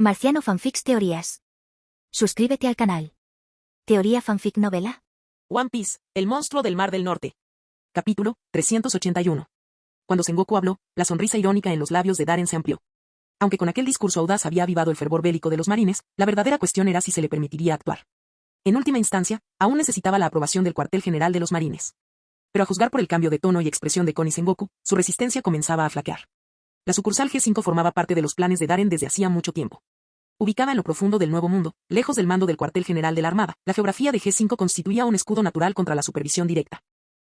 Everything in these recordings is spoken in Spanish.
Marciano Fanfics Teorías. Suscríbete al canal. Teoría Fanfic Novela. One Piece, el monstruo del Mar del Norte. Capítulo 381. Cuando Sengoku habló, la sonrisa irónica en los labios de Darren se amplió. Aunque con aquel discurso audaz había avivado el fervor bélico de los marines, la verdadera cuestión era si se le permitiría actuar. En última instancia, aún necesitaba la aprobación del cuartel general de los marines. Pero a juzgar por el cambio de tono y expresión de Kon y Sengoku, su resistencia comenzaba a flaquear. La sucursal G5 formaba parte de los planes de Darren desde hacía mucho tiempo. Ubicada en lo profundo del Nuevo Mundo, lejos del mando del cuartel general de la Armada, la geografía de G5 constituía un escudo natural contra la supervisión directa.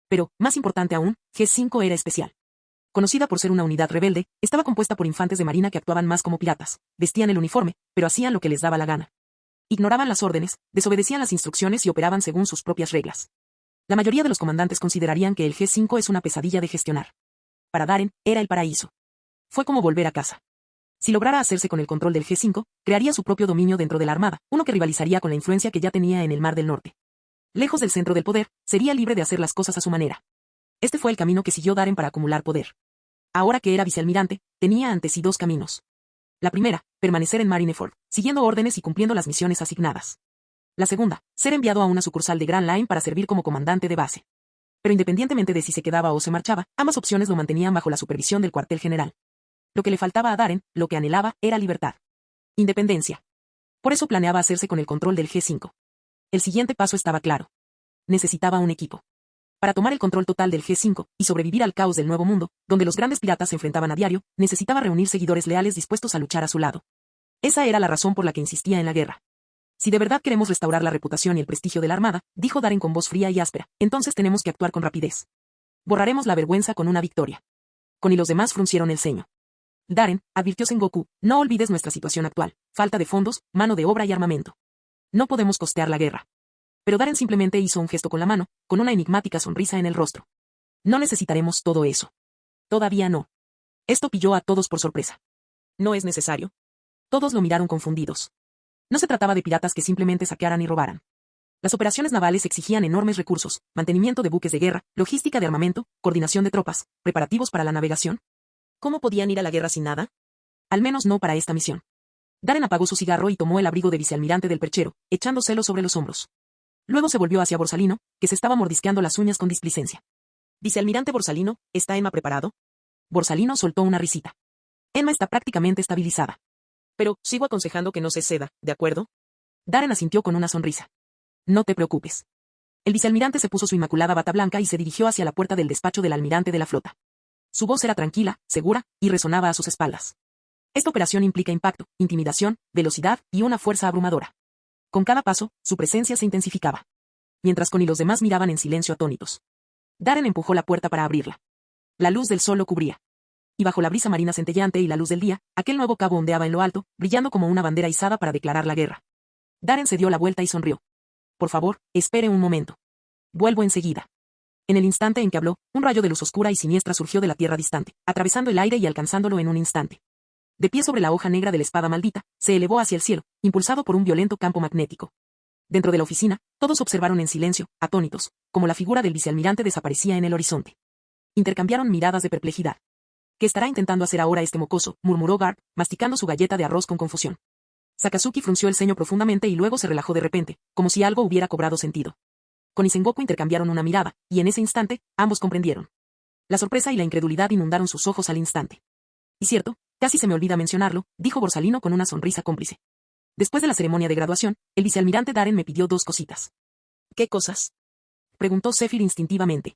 Pero, más importante aún, G5 era especial. Conocida por ser una unidad rebelde, estaba compuesta por infantes de marina que actuaban más como piratas, vestían el uniforme, pero hacían lo que les daba la gana. Ignoraban las órdenes, desobedecían las instrucciones y operaban según sus propias reglas. La mayoría de los comandantes considerarían que el G5 es una pesadilla de gestionar. Para Darren, era el paraíso. Fue como volver a casa. Si lograra hacerse con el control del G5, crearía su propio dominio dentro de la Armada, uno que rivalizaría con la influencia que ya tenía en el Mar del Norte. Lejos del centro del poder, sería libre de hacer las cosas a su manera. Este fue el camino que siguió Darren para acumular poder. Ahora que era vicealmirante, tenía ante sí dos caminos. La primera, permanecer en Marineford, siguiendo órdenes y cumpliendo las misiones asignadas. La segunda, ser enviado a una sucursal de Grand Line para servir como comandante de base. Pero independientemente de si se quedaba o se marchaba, ambas opciones lo mantenían bajo la supervisión del cuartel general. Lo que le faltaba a Darren, lo que anhelaba, era libertad. Independencia. Por eso planeaba hacerse con el control del G5. El siguiente paso estaba claro. Necesitaba un equipo. Para tomar el control total del G5, y sobrevivir al caos del Nuevo Mundo, donde los grandes piratas se enfrentaban a diario, necesitaba reunir seguidores leales dispuestos a luchar a su lado. Esa era la razón por la que insistía en la guerra. Si de verdad queremos restaurar la reputación y el prestigio de la Armada, dijo Darren con voz fría y áspera, entonces tenemos que actuar con rapidez. Borraremos la vergüenza con una victoria. Kon y los demás fruncieron el ceño. Darren, advirtió Sengoku, no olvides nuestra situación actual, falta de fondos, mano de obra y armamento. No podemos costear la guerra. Pero Darren simplemente hizo un gesto con la mano, con una enigmática sonrisa en el rostro. No necesitaremos todo eso. Todavía no. Esto pilló a todos por sorpresa. ¿No es necesario? Todos lo miraron confundidos. No se trataba de piratas que simplemente saquearan y robaran. Las operaciones navales exigían enormes recursos, mantenimiento de buques de guerra, logística de armamento, coordinación de tropas, preparativos para la navegación. ¿Cómo podían ir a la guerra sin nada? Al menos no para esta misión. Darren apagó su cigarro y tomó el abrigo de vicealmirante del perchero, echándoselo sobre los hombros. Luego se volvió hacia Borsalino, que se estaba mordisqueando las uñas con displicencia. Vicealmirante Borsalino, ¿está Emma preparado? Borsalino soltó una risita. Emma está prácticamente estabilizada. Pero, sigo aconsejando que no se ceda, ¿de acuerdo? Darren asintió con una sonrisa. No te preocupes. El vicealmirante se puso su inmaculada bata blanca y se dirigió hacia la puerta del despacho del almirante de la flota. Su voz era tranquila, segura, y resonaba a sus espaldas. Esta operación implica impacto, intimidación, velocidad y una fuerza abrumadora. Con cada paso, su presencia se intensificaba. Mientras Kon y los demás miraban en silencio atónitos. Darren empujó la puerta para abrirla. La luz del sol lo cubría. Y bajo la brisa marina centelleante y la luz del día, aquel nuevo cabo ondeaba en lo alto, brillando como una bandera izada para declarar la guerra. Darren se dio la vuelta y sonrió. Por favor, espere un momento. Vuelvo enseguida. En el instante en que habló, un rayo de luz oscura y siniestra surgió de la tierra distante, atravesando el aire y alcanzándolo en un instante. De pie sobre la hoja negra de la espada maldita, se elevó hacia el cielo, impulsado por un violento campo magnético. Dentro de la oficina, todos observaron en silencio, atónitos, como la figura del vicealmirante desaparecía en el horizonte. Intercambiaron miradas de perplejidad. ¿Qué estará intentando hacer ahora este mocoso?, murmuró Garp, masticando su galleta de arroz con confusión. Sakazuki frunció el ceño profundamente y luego se relajó de repente, como si algo hubiera cobrado sentido. Kon y Sengoku intercambiaron una mirada, y en ese instante, ambos comprendieron. La sorpresa y la incredulidad inundaron sus ojos al instante. Y cierto, casi se me olvida mencionarlo, dijo Borsalino con una sonrisa cómplice. Después de la ceremonia de graduación, el vicealmirante Darren me pidió dos cositas. ¿Qué cosas?, preguntó Zephyr instintivamente.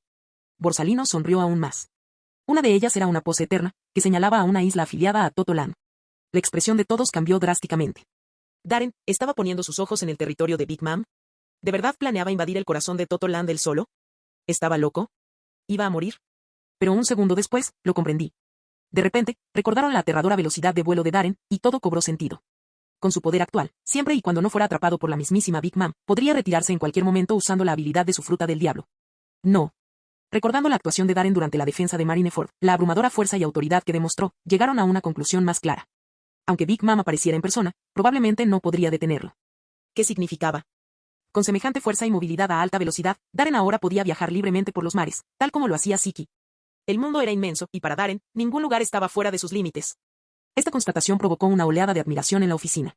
Borsalino sonrió aún más. Una de ellas era una pose eterna, que señalaba a una isla afiliada a Toto Land. La expresión de todos cambió drásticamente. Darren, ¿estaba poniendo sus ojos en el territorio de Big Mom? ¿De verdad planeaba invadir el corazón de Toto Land él solo? ¿Estaba loco? ¿Iba a morir? Pero un segundo después, lo comprendí. De repente, recordaron la aterradora velocidad de vuelo de Darren, y todo cobró sentido. Con su poder actual, siempre y cuando no fuera atrapado por la mismísima Big Mom, podría retirarse en cualquier momento usando la habilidad de su fruta del diablo. No. Recordando la actuación de Darren durante la defensa de Marineford, la abrumadora fuerza y autoridad que demostró, llegaron a una conclusión más clara. Aunque Big Mom apareciera en persona, probablemente no podría detenerlo. ¿Qué significaba? Con semejante fuerza y movilidad a alta velocidad, Darren ahora podía viajar libremente por los mares, tal como lo hacía Ziki. El mundo era inmenso, y para Darren, ningún lugar estaba fuera de sus límites. Esta constatación provocó una oleada de admiración en la oficina.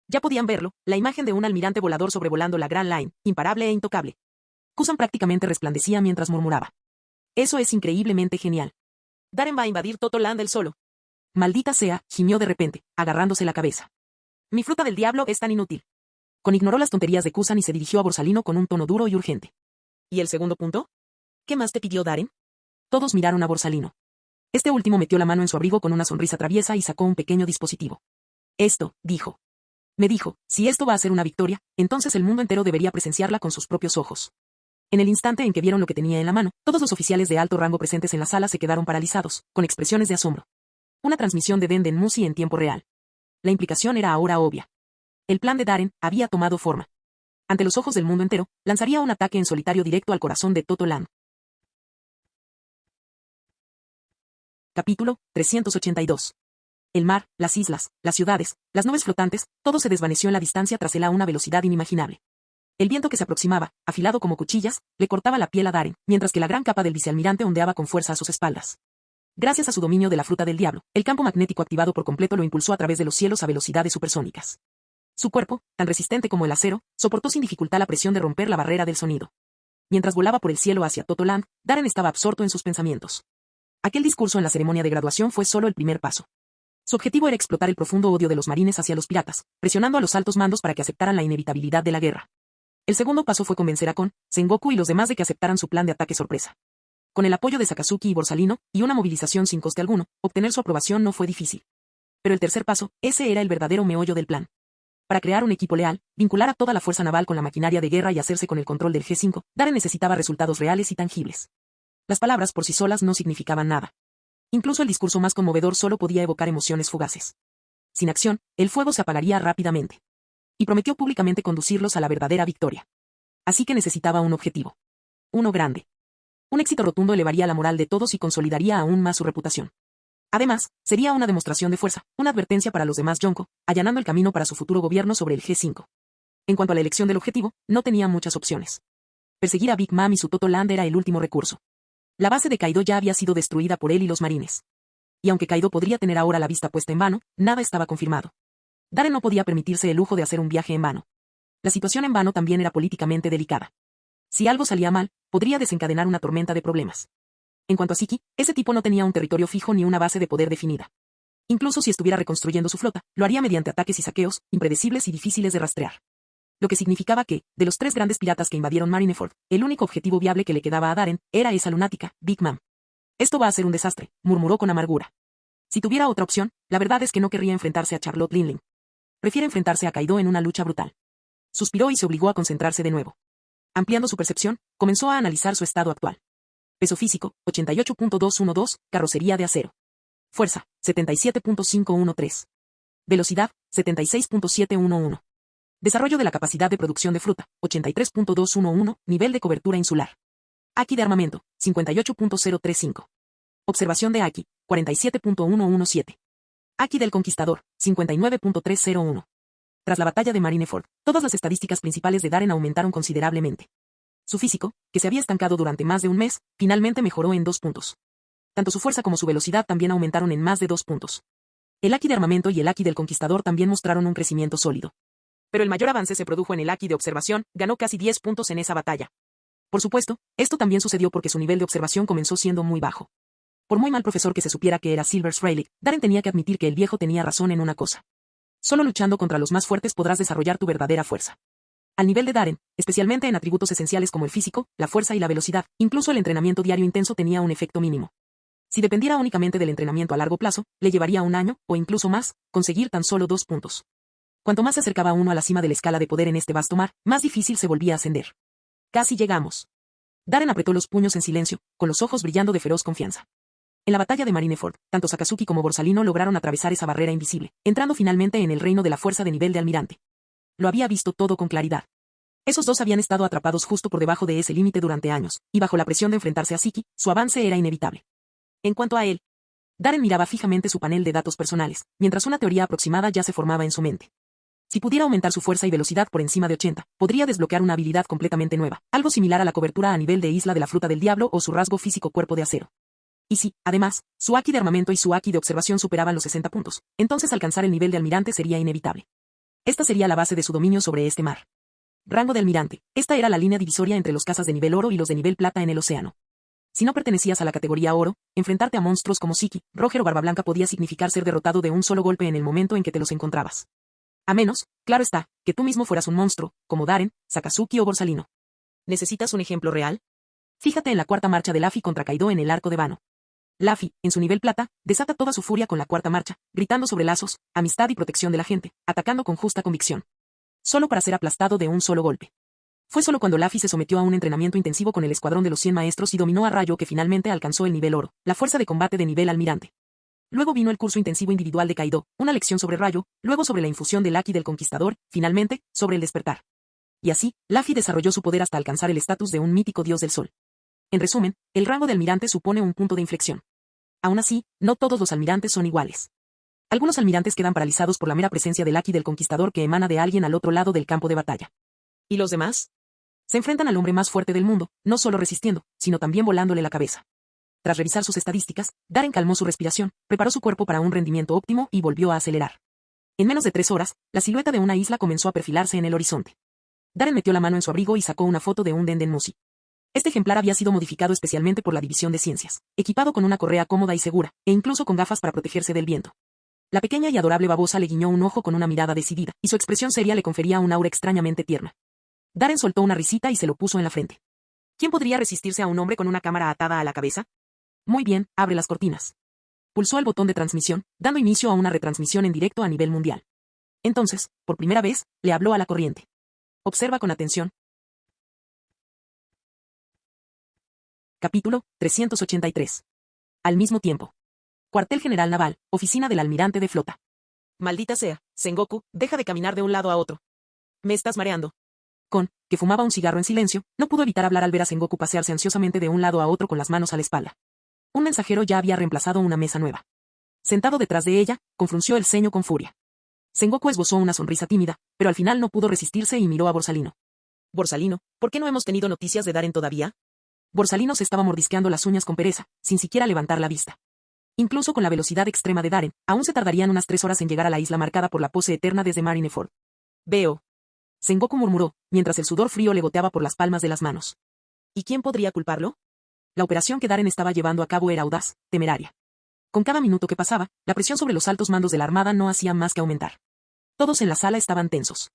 Ya podían verlo, la imagen de un almirante volador sobrevolando la Grand Line, imparable e intocable. Cusan prácticamente resplandecía mientras murmuraba. Eso es increíblemente genial. Darren va a invadir Totoland él solo. Maldita sea, gimió de repente, agarrándose la cabeza. Mi fruta del diablo es tan inútil. Ignoró las tonterías de Kusan y se dirigió a Borsalino con un tono duro y urgente. ¿Y el segundo punto? ¿Qué más te pidió Darren? Todos miraron a Borsalino. Este último metió la mano en su abrigo con una sonrisa traviesa y sacó un pequeño dispositivo. Esto, dijo. Me dijo, si esto va a ser una victoria, entonces el mundo entero debería presenciarla con sus propios ojos. En el instante en que vieron lo que tenía en la mano, todos los oficiales de alto rango presentes en la sala se quedaron paralizados, con expresiones de asombro. Una transmisión de Denden Musi en tiempo real. La implicación era ahora obvia. El plan de Darren había tomado forma. Ante los ojos del mundo entero, lanzaría un ataque en solitario directo al corazón de Totoland. Capítulo 382. El mar, las islas, las ciudades, las nubes flotantes, todo se desvaneció en la distancia tras él a una velocidad inimaginable. El viento que se aproximaba, afilado como cuchillas, le cortaba la piel a Darren, mientras que la gran capa del vicealmirante ondeaba con fuerza a sus espaldas. Gracias a su dominio de la fruta del diablo, el campo magnético activado por completo lo impulsó a través de los cielos a velocidades supersónicas. Su cuerpo, tan resistente como el acero, soportó sin dificultad la presión de romper la barrera del sonido. Mientras volaba por el cielo hacia Totoland, Darren estaba absorto en sus pensamientos. Aquel discurso en la ceremonia de graduación fue solo el primer paso. Su objetivo era explotar el profundo odio de los marines hacia los piratas, presionando a los altos mandos para que aceptaran la inevitabilidad de la guerra. El segundo paso fue convencer a Kon, Sengoku y los demás de que aceptaran su plan de ataque sorpresa. Con el apoyo de Sakazuki y Borsalino, y una movilización sin coste alguno, obtener su aprobación no fue difícil. Pero el tercer paso, ese era el verdadero meollo del plan. Para crear un equipo leal, vincular a toda la fuerza naval con la maquinaria de guerra y hacerse con el control del G5, Darren necesitaba resultados reales y tangibles. Las palabras por sí solas no significaban nada. Incluso el discurso más conmovedor solo podía evocar emociones fugaces. Sin acción, el fuego se apagaría rápidamente. Y prometió públicamente conducirlos a la verdadera victoria. Así que necesitaba un objetivo. Uno grande. Un éxito rotundo elevaría la moral de todos y consolidaría aún más su reputación. Además, sería una demostración de fuerza, una advertencia para los demás Yonko, allanando el camino para su futuro gobierno sobre el G5. En cuanto a la elección del objetivo, no tenía muchas opciones. Perseguir a Big Mom y su Totoland era el último recurso. La base de Kaido ya había sido destruida por él y los marines. Y aunque Kaido podría tener ahora la vista puesta en vano, nada estaba confirmado. Darren no podía permitirse el lujo de hacer un viaje en vano. La situación en vano también era políticamente delicada. Si algo salía mal, podría desencadenar una tormenta de problemas. En cuanto a Siki, ese tipo no tenía un territorio fijo ni una base de poder definida. Incluso si estuviera reconstruyendo su flota, lo haría mediante ataques y saqueos, impredecibles y difíciles de rastrear. Lo que significaba que, de los 3 grandes piratas que invadieron Marineford, el único objetivo viable que le quedaba a Darren era esa lunática, Big Mom. Esto va a ser un desastre, murmuró con amargura. Si tuviera otra opción, la verdad es que no querría enfrentarse a Charlotte Linling. Prefiere enfrentarse a Kaido en una lucha brutal. Suspiró y se obligó a concentrarse de nuevo. Ampliando su percepción, comenzó a analizar su estado actual. Peso físico, 88.212, carrocería de acero. Fuerza, 77.513. Velocidad, 76.711. Desarrollo de la capacidad de producción de fruta, 83.211, nivel de cobertura insular. Aki de armamento, 58.035. Observación de Aki, 47.117. Aki del conquistador, 59.301. Tras la batalla de Marineford, todas las estadísticas principales de Darren aumentaron considerablemente. Su físico, que se había estancado durante más de un mes, finalmente mejoró en 2 puntos. Tanto su fuerza como su velocidad también aumentaron en más de 2 puntos. El Aki de armamento y el Aki del conquistador también mostraron un crecimiento sólido. Pero el mayor avance se produjo en el Aki de observación, ganó casi 10 puntos en esa batalla. Por supuesto, esto también sucedió porque su nivel de observación comenzó siendo muy bajo. Por muy mal profesor que se supiera que era Silver Sraylik, Darren tenía que admitir que el viejo tenía razón en una cosa. Solo luchando contra los más fuertes podrás desarrollar tu verdadera fuerza. Al nivel de Darren, especialmente en atributos esenciales como el físico, la fuerza y la velocidad, incluso el entrenamiento diario intenso tenía un efecto mínimo. Si dependiera únicamente del entrenamiento a largo plazo, le llevaría un año, o incluso más, conseguir tan solo 2 puntos. Cuanto más se acercaba uno a la cima de la escala de poder en este vasto mar, más difícil se volvía a ascender. Casi llegamos. Darren apretó los puños en silencio, con los ojos brillando de feroz confianza. En la batalla de Marineford, tanto Sakazuki como Borsalino lograron atravesar esa barrera invisible, entrando finalmente en el reino de la fuerza de nivel de almirante. Lo había visto todo con claridad. Esos dos habían estado atrapados justo por debajo de ese límite durante años, y bajo la presión de enfrentarse a Siki, su avance era inevitable. En cuanto a él, Darren miraba fijamente su panel de datos personales, mientras una teoría aproximada ya se formaba en su mente. Si pudiera aumentar su fuerza y velocidad por encima de 80, podría desbloquear una habilidad completamente nueva, algo similar a la cobertura a nivel de isla de la fruta del diablo o su rasgo físico cuerpo de acero. Y si, además, su Aki de armamento y su Aki de observación superaban los 60 puntos, entonces alcanzar el nivel de almirante sería inevitable. Esta sería la base de su dominio sobre este mar. Rango de almirante. Esta era la línea divisoria entre los cazas de nivel oro y los de nivel plata en el océano. Si no pertenecías a la categoría oro, enfrentarte a monstruos como Siki, Roger o Barba Blanca podía significar ser derrotado de un solo golpe en el momento en que te los encontrabas. A menos, claro está, que tú mismo fueras un monstruo, como Darren, Sakazuki o Borsalino. ¿Necesitas un ejemplo real? Fíjate en la cuarta marcha de Luffy contra Kaido en el arco de Wano. Luffy, en su nivel plata, desata toda su furia con la cuarta marcha, gritando sobre lazos, amistad y protección de la gente, atacando con justa convicción. Solo para ser aplastado de un solo golpe. Fue solo cuando Luffy se sometió a un entrenamiento intensivo con el escuadrón de los 100 maestros y dominó a Rayo que finalmente alcanzó el nivel oro, la fuerza de combate de nivel almirante. Luego vino el curso intensivo individual de Kaido, una lección sobre Rayo, luego sobre la infusión del Haki del Conquistador, finalmente, sobre el despertar. Y así, Luffy desarrolló su poder hasta alcanzar el estatus de un mítico dios del sol. En resumen, el rango de almirante supone un punto de inflexión. Aún así, no todos los almirantes son iguales. Algunos almirantes quedan paralizados por la mera presencia del Haki del Conquistador que emana de alguien al otro lado del campo de batalla. ¿Y los demás? Se enfrentan al hombre más fuerte del mundo, no solo resistiendo, sino también volándole la cabeza. Tras revisar sus estadísticas, Darren calmó su respiración, preparó su cuerpo para un rendimiento óptimo y volvió a acelerar. En menos de 3 horas, la silueta de una isla comenzó a perfilarse en el horizonte. Darren metió la mano en su abrigo y sacó una foto de un Denden Mushi. Este ejemplar había sido modificado especialmente por la División de Ciencias, equipado con una correa cómoda y segura, e incluso con gafas para protegerse del viento. La pequeña y adorable babosa le guiñó un ojo con una mirada decidida, y su expresión seria le confería un aura extrañamente tierna. Darren soltó una risita y se lo puso en la frente. ¿Quién podría resistirse a un hombre con una cámara atada a la cabeza? Muy bien, abre las cortinas. Pulsó el botón de transmisión, dando inicio a una retransmisión en directo a nivel mundial. Entonces, por primera vez, le habló a la corriente. Observa con atención. Capítulo 383. Al mismo tiempo. Cuartel General Naval, Oficina del Almirante de Flota. Maldita sea, Sengoku, deja de caminar de un lado a otro. Me estás mareando. Kon, que fumaba un cigarro en silencio, no pudo evitar hablar al ver a Sengoku pasearse ansiosamente de un lado a otro con las manos a la espalda. Un mensajero ya había reemplazado una mesa nueva. Sentado detrás de ella, confrunció el ceño con furia. Sengoku esbozó una sonrisa tímida, pero al final no pudo resistirse y miró a Borsalino. Borsalino, ¿por qué no hemos tenido noticias de Darren todavía? Borsalino se estaba mordisqueando las uñas con pereza, sin siquiera levantar la vista. Incluso con la velocidad extrema de Darren, aún se tardarían unas 3 horas en llegar a la isla marcada por la pose eterna desde Marineford. Veo. Sengoku murmuró, mientras el sudor frío le goteaba por las palmas de las manos. ¿Y quién podría culparlo? La operación que Darren estaba llevando a cabo era audaz, temeraria. Con cada minuto que pasaba, la presión sobre los altos mandos de la Armada no hacía más que aumentar. Todos en la sala estaban tensos.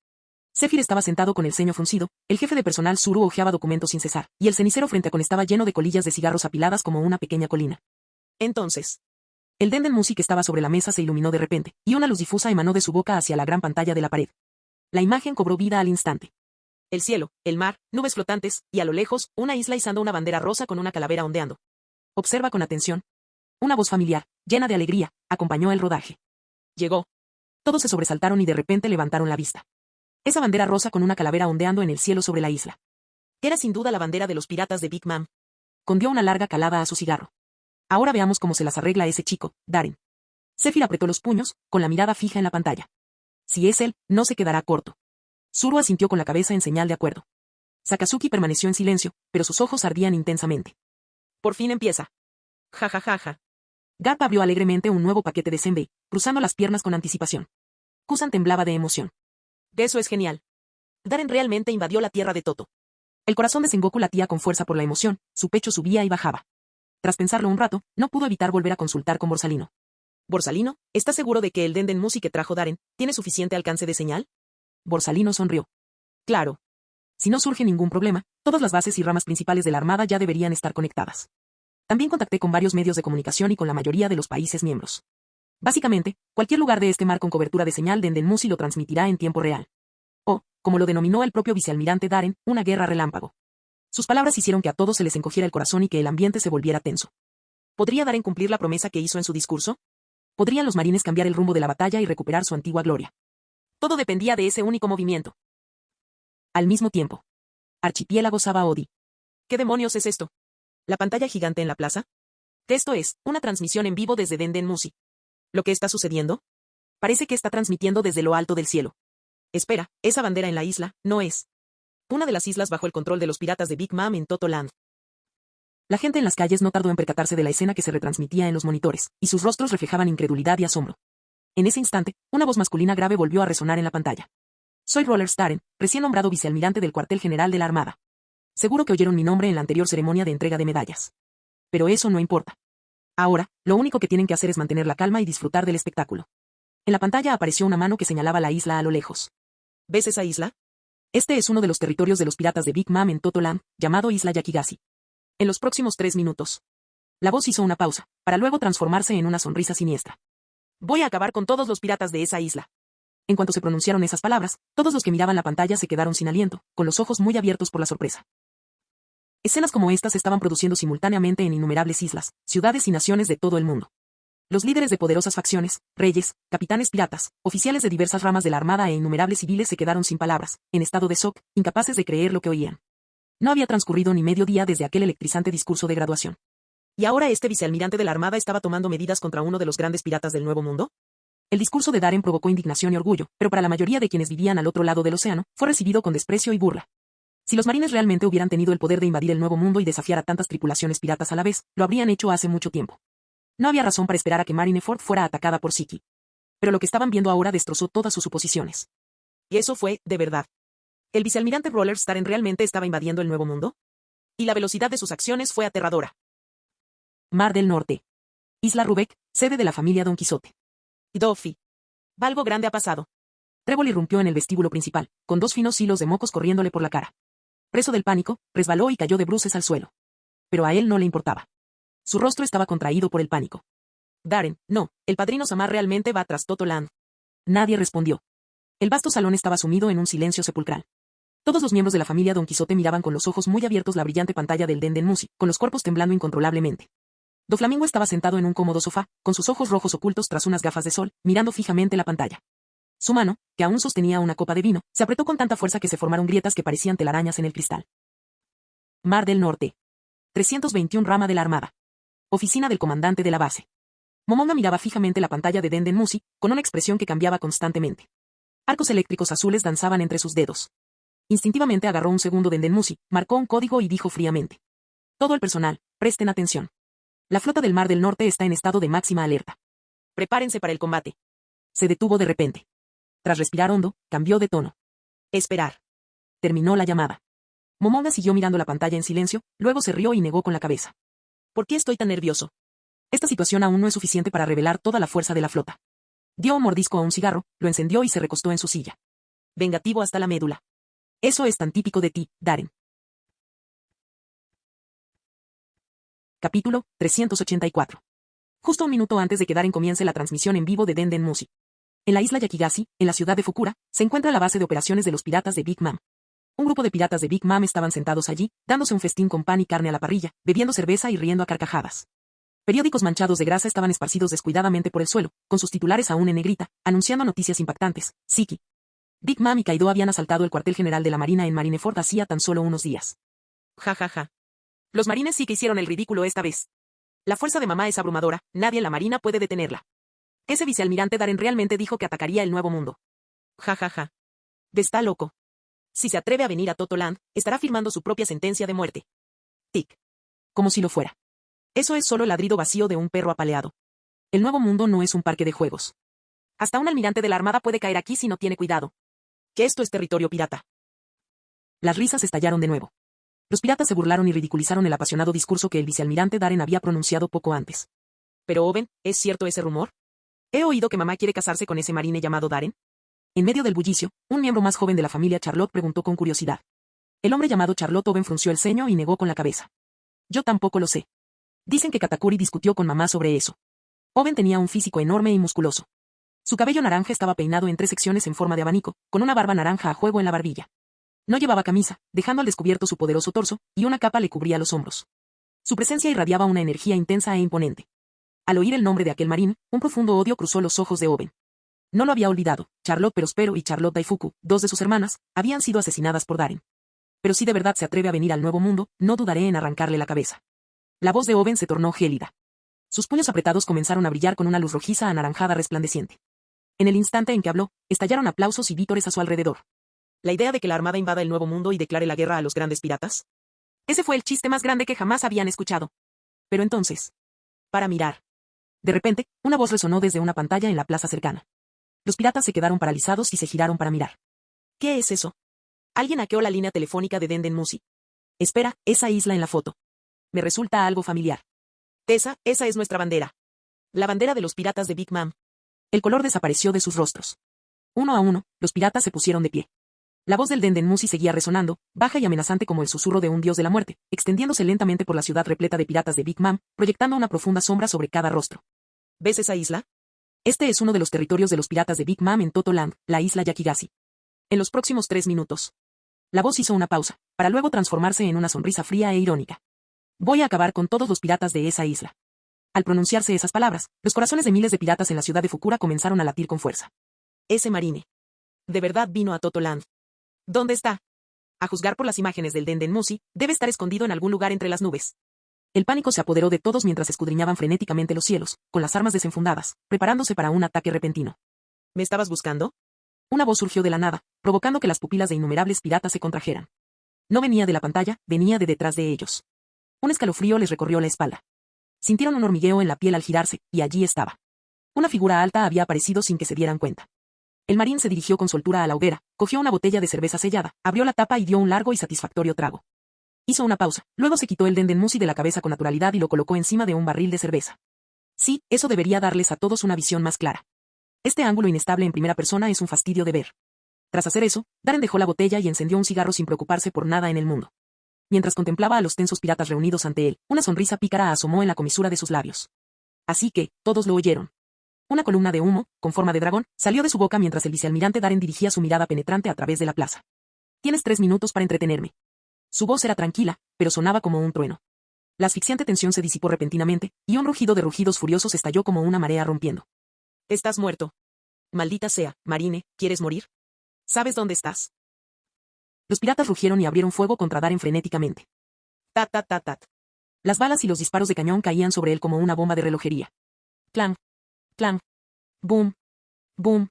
Zephyr estaba sentado con el ceño fruncido, el jefe de personal Zuru hojeaba documentos sin cesar, y el cenicero frente a Kon estaba lleno de colillas de cigarros apiladas como una pequeña colina. Entonces, el Denden Mushi que estaba sobre la mesa se iluminó de repente, y una luz difusa emanó de su boca hacia la gran pantalla de la pared. La imagen cobró vida al instante. El cielo, el mar, nubes flotantes, y a lo lejos, una isla izando una bandera rosa con una calavera ondeando. Observa con atención. Una voz familiar, llena de alegría, acompañó el rodaje. Llegó. Todos se sobresaltaron y de repente levantaron la vista. Esa bandera rosa con una calavera ondeando en el cielo sobre la isla. Era sin duda la bandera de los piratas de Big Mom. Kon dio una larga calada a su cigarro. Ahora veamos cómo se las arregla ese chico, Darren. Zephyr apretó los puños, con la mirada fija en la pantalla. Si es él, no se quedará corto. Zuru asintió con la cabeza en señal de acuerdo. Sakazuki permaneció en silencio, pero sus ojos ardían intensamente. Por fin empieza. Ja ja ja ja. Garp abrió alegremente un nuevo paquete de senbei, cruzando las piernas con anticipación. Kusan temblaba de emoción. Eso es genial. Darren realmente invadió la tierra de Toto. El corazón de Sengoku latía con fuerza por la emoción, su pecho subía y bajaba. Tras pensarlo un rato, no pudo evitar volver a consultar con Borsalino. Borsalino, ¿estás seguro de que el Denden Mushi que trajo Darren tiene suficiente alcance de señal? Borsalino sonrió. Claro. Si no surge ningún problema, todas las bases y ramas principales de la Armada ya deberían estar conectadas. También contacté con varios medios de comunicación y con la mayoría de los países miembros. Básicamente, cualquier lugar de este mar con cobertura de señal Denden Mushi lo transmitirá en tiempo real. O, como lo denominó el propio vicealmirante Darren, una guerra relámpago. Sus palabras hicieron que a todos se les encogiera el corazón y que el ambiente se volviera tenso. ¿Podría Darren cumplir la promesa que hizo en su discurso? ¿Podrían los marines cambiar el rumbo de la batalla y recuperar su antigua gloria? Todo dependía de ese único movimiento. Al mismo tiempo. Archipiélago Sabaody. ¿Qué demonios es esto? ¿La pantalla gigante en la plaza? Esto es, una transmisión en vivo desde Denden Mushi. ¿Lo que está sucediendo? Parece que está transmitiendo desde lo alto del cielo. Espera, esa bandera en la isla, no es una de las islas bajo el control de los piratas de Big Mom en Toto Land. La gente en las calles no tardó en percatarse de la escena que se retransmitía en los monitores, y sus rostros reflejaban incredulidad y asombro. En ese instante, una voz masculina grave volvió a resonar en la pantalla. Soy Rollers Darren, recién nombrado vicealmirante del cuartel general de la Armada. Seguro que oyeron mi nombre en la anterior ceremonia de entrega de medallas. Pero eso no importa. Ahora, lo único que tienen que hacer es mantener la calma y disfrutar del espectáculo. En la pantalla apareció una mano que señalaba la isla a lo lejos. ¿Ves esa isla? Este es uno de los territorios de los piratas de Big Mom en Totoland, llamado Isla Yakigasi. En los próximos 3 minutos. La voz hizo una pausa, para luego transformarse en una sonrisa siniestra. Voy a acabar con todos los piratas de esa isla. En cuanto se pronunciaron esas palabras, todos los que miraban la pantalla se quedaron sin aliento, con los ojos muy abiertos por la sorpresa. Escenas como estas estaban produciendo simultáneamente en innumerables islas, ciudades y naciones de todo el mundo. Los líderes de poderosas facciones, reyes, capitanes piratas, oficiales de diversas ramas de la armada e innumerables civiles se quedaron sin palabras, en estado de shock, incapaces de creer lo que oían. No había transcurrido ni medio día desde aquel electrizante discurso de graduación. ¿Y ahora este vicealmirante de la armada estaba tomando medidas contra uno de los grandes piratas del Nuevo Mundo? El discurso de Darren provocó indignación y orgullo, pero para la mayoría de quienes vivían al otro lado del océano, fue recibido con desprecio y burla. Si los marines realmente hubieran tenido el poder de invadir el Nuevo Mundo y desafiar a tantas tripulaciones piratas a la vez, lo habrían hecho hace mucho tiempo. No había razón para esperar a que Marineford fuera atacada por Siki. Pero lo que estaban viendo ahora destrozó todas sus suposiciones. Y eso fue, de verdad. ¿El vicealmirante Rollers Darren realmente estaba invadiendo el Nuevo Mundo? Y la velocidad de sus acciones fue aterradora. Mar del Norte. Isla Rubeck, sede de la familia Don Quijote. Doffy. Algo grande ha pasado. Trébol irrumpió en el vestíbulo principal, con 2 finos hilos de mocos corriéndole por la cara. Preso del pánico, resbaló y cayó de bruces al suelo. Pero a él no le importaba. Su rostro estaba contraído por el pánico. Darren, no, el padrino Samar realmente va tras Totoland. Nadie respondió. El vasto salón estaba sumido en un silencio sepulcral. Todos los miembros de la familia Don Quijote miraban con los ojos muy abiertos la brillante pantalla del Den Den Musi, con los cuerpos temblando incontrolablemente. Doflamingo estaba sentado en un cómodo sofá, con sus ojos rojos ocultos tras unas gafas de sol, mirando fijamente la pantalla. Su mano, que aún sostenía una copa de vino, se apretó con tanta fuerza que se formaron grietas que parecían telarañas en el cristal. Mar del Norte. 321 Rama de la Armada. Oficina del comandante de la base. Momonga miraba fijamente la pantalla de Den Den Musi, con una expresión que cambiaba constantemente. Arcos eléctricos azules danzaban entre sus dedos. Instintivamente agarró un segundo Den Den Musi, marcó un código y dijo fríamente. Todo el personal, presten atención. La flota del Mar del Norte está en estado de máxima alerta. Prepárense para el combate. Se detuvo de repente. Tras respirar hondo, cambió de tono. Esperar. Terminó la llamada. Momonga siguió mirando la pantalla en silencio, luego se rió y negó con la cabeza. ¿Por qué estoy tan nervioso? Esta situación aún no es suficiente para revelar toda la fuerza de la flota. Dio un mordisco a un cigarro, lo encendió y se recostó en su silla. Vengativo hasta la médula. Eso es tan típico de ti, Darren. Capítulo 384. Justo un minuto antes de que Darren comience la transmisión en vivo de Den Den Musi. En la isla Yakigasi, en la ciudad de Fukura, se encuentra la base de operaciones de los piratas de Big Mom. Un grupo de piratas de Big Mom estaban sentados allí, dándose un festín con pan y carne a la parrilla, bebiendo cerveza y riendo a carcajadas. Periódicos manchados de grasa estaban esparcidos descuidadamente por el suelo, con sus titulares aún en negrita, anunciando noticias impactantes. Siki. Big Mom y Kaido habían asaltado el cuartel general de la Marina en Marineford hacía tan solo unos días. Ja ja ja. Los marines sí que hicieron el ridículo esta vez. La fuerza de mamá es abrumadora, nadie en la Marina puede detenerla. Ese vicealmirante Darren realmente dijo que atacaría el Nuevo Mundo. Ja ja ja. Está loco. Si se atreve a venir a Totoland, estará firmando su propia sentencia de muerte. Tic. Como si lo fuera. Eso es solo el ladrido vacío de un perro apaleado. El Nuevo Mundo no es un parque de juegos. Hasta un almirante de la Armada puede caer aquí si no tiene cuidado. Que esto es territorio pirata. Las risas estallaron de nuevo. Los piratas se burlaron y ridiculizaron el apasionado discurso que el vicealmirante Darren había pronunciado poco antes. Pero Owen, ¿es cierto ese rumor? He oído que mamá quiere casarse con ese marine llamado Darren. En medio del bullicio, un miembro más joven de la familia Charlotte preguntó con curiosidad. El hombre llamado Charlotte Owen frunció el ceño y negó con la cabeza. Yo tampoco lo sé. Dicen que Katakuri discutió con mamá sobre eso. Owen tenía un físico enorme y musculoso. Su cabello naranja estaba peinado en 3 secciones en forma de abanico, con una barba naranja a juego en la barbilla. No llevaba camisa, dejando al descubierto su poderoso torso, y una capa le cubría los hombros. Su presencia irradiaba una energía intensa e imponente. Al oír el nombre de aquel marín, un profundo odio cruzó los ojos de Owen. No lo había olvidado, Charlotte Perospero y Charlotte Daifuku, 2 de sus hermanas, habían sido asesinadas por Darren. Pero si de verdad se atreve a venir al Nuevo Mundo, no dudaré en arrancarle la cabeza. La voz de Owen se tornó gélida. Sus puños apretados comenzaron a brillar con una luz rojiza anaranjada resplandeciente. En el instante en que habló, estallaron aplausos y vítores a su alrededor. ¿La idea de que la Armada invada el Nuevo Mundo y declare la guerra a los grandes piratas? Ese fue el chiste más grande que jamás habían escuchado. Pero entonces, para mirar. De repente, una voz resonó desde una pantalla en la plaza cercana. Los piratas se quedaron paralizados y se giraron para mirar. ¿Qué es eso? Alguien hackeó la línea telefónica de Denden Musi. Espera, esa isla en la foto. Me resulta algo familiar. Esa es nuestra bandera. La bandera de los piratas de Big Mom. El color desapareció de sus rostros. Uno a uno, los piratas se pusieron de pie. La voz del Denden Musi seguía resonando, baja y amenazante como el susurro de un dios de la muerte, extendiéndose lentamente por la ciudad repleta de piratas de Big Mom, proyectando una profunda sombra sobre cada rostro. ¿Ves esa isla? Este es uno de los territorios de los piratas de Big Mom en Toto Land, la isla Yakigashi. En los próximos 3 minutos. La voz hizo una pausa, para luego transformarse en una sonrisa fría e irónica. Voy a acabar con todos los piratas de esa isla. Al pronunciarse esas palabras, los corazones de miles de piratas en la ciudad de Fukura comenzaron a latir con fuerza. Ese marine. ¿De verdad vino a Toto Land? ¿Dónde está? A juzgar por las imágenes del Denden Musi, debe estar escondido en algún lugar entre las nubes. El pánico se apoderó de todos mientras escudriñaban frenéticamente los cielos, con las armas desenfundadas, preparándose para un ataque repentino. ¿Me estabas buscando? Una voz surgió de la nada, provocando que las pupilas de innumerables piratas se contrajeran. No venía de la pantalla, venía de detrás de ellos. Un escalofrío les recorrió la espalda. Sintieron un hormigueo en la piel al girarse, y allí estaba. Una figura alta había aparecido sin que se dieran cuenta. El marín se dirigió con soltura a la hoguera, cogió una botella de cerveza sellada, abrió la tapa y dio un largo y satisfactorio trago. Hizo una pausa, luego se quitó el Denden Musi de la cabeza con naturalidad y lo colocó encima de un barril de cerveza. Sí, eso debería darles a todos una visión más clara. Este ángulo inestable en primera persona es un fastidio de ver. Tras hacer eso, Darren dejó la botella y encendió un cigarro sin preocuparse por nada en el mundo. Mientras contemplaba a los tensos piratas reunidos ante él, una sonrisa pícara asomó en la comisura de sus labios. Así que, todos lo oyeron. Una columna de humo, con forma de dragón, salió de su boca mientras el vicealmirante Darren dirigía su mirada penetrante a través de la plaza. Tienes 3 minutos para entretenerme. Su voz era tranquila, pero sonaba como un trueno. La asfixiante tensión se disipó repentinamente, y un rugido de rugidos furiosos estalló como una marea rompiendo. Estás muerto. Maldita sea, Marine, ¿quieres morir? ¿Sabes dónde estás? Los piratas rugieron y abrieron fuego contra Darren frenéticamente. Tat, tat, tat, tat. Las balas y los disparos de cañón caían sobre él como una bomba de relojería. Clang. Clang. Boom. Boom.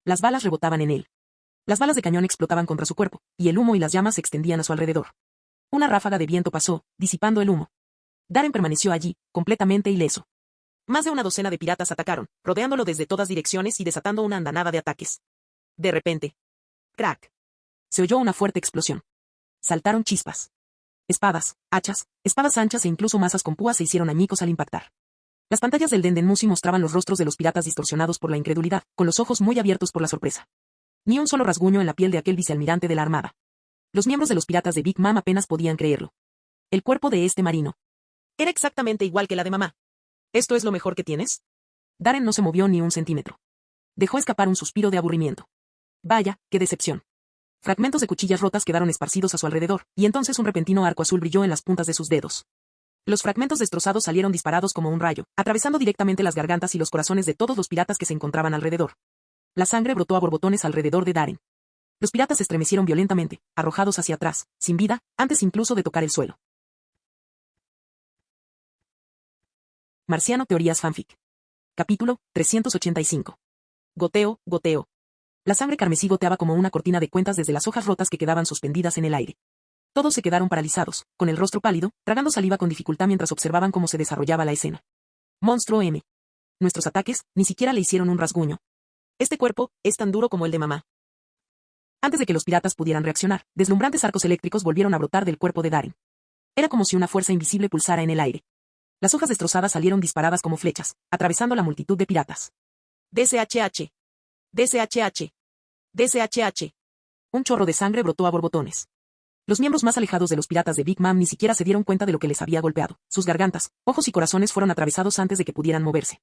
Las balas rebotaban en él. Las balas de cañón explotaban contra su cuerpo, y el humo y las llamas se extendían a su alrededor. Una ráfaga de viento pasó, disipando el humo. Darren permaneció allí, completamente ileso. Más de una docena de piratas atacaron, rodeándolo desde todas direcciones y desatando una andanada de ataques. De repente. Crack. Se oyó una fuerte explosión. Saltaron chispas. Espadas, hachas, espadas anchas e incluso mazas con púas se hicieron añicos al impactar. Las pantallas del Denden Musi mostraban los rostros de los piratas distorsionados por la incredulidad, con los ojos muy abiertos por la sorpresa. Ni un solo rasguño en la piel de aquel vicealmirante de la armada. Los miembros de los piratas de Big Mom apenas podían creerlo. El cuerpo de este marino era exactamente igual que la de mamá. ¿Esto es lo mejor que tienes? Darren no se movió ni un centímetro. Dejó escapar un suspiro de aburrimiento. Vaya, qué decepción. Fragmentos de cuchillas rotas quedaron esparcidos a su alrededor, y entonces un repentino arco azul brilló en las puntas de sus dedos. Los fragmentos destrozados salieron disparados como un rayo, atravesando directamente las gargantas y los corazones de todos los piratas que se encontraban alrededor. La sangre brotó a borbotones alrededor de Darren. Los piratas se estremecieron violentamente, arrojados hacia atrás, sin vida, antes incluso de tocar el suelo. Marciano Teorías Fanfic. Capítulo 385. Goteo, goteo. La sangre carmesí goteaba como una cortina de cuentas desde las hojas rotas que quedaban suspendidas en el aire. Todos se quedaron paralizados, con el rostro pálido, tragando saliva con dificultad mientras observaban cómo se desarrollaba la escena. Monstruo M. Nuestros ataques ni siquiera le hicieron un rasguño. Este cuerpo es tan duro como el de mamá. Antes de que los piratas pudieran reaccionar, deslumbrantes arcos eléctricos volvieron a brotar del cuerpo de Darren. Era como si una fuerza invisible pulsara en el aire. Las hojas destrozadas salieron disparadas como flechas, atravesando la multitud de piratas. DSHH. DSHH. DSHH. Un chorro de sangre brotó a borbotones. Los miembros más alejados de los piratas de Big Mom ni siquiera se dieron cuenta de lo que les había golpeado. Sus gargantas, ojos y corazones fueron atravesados antes de que pudieran moverse.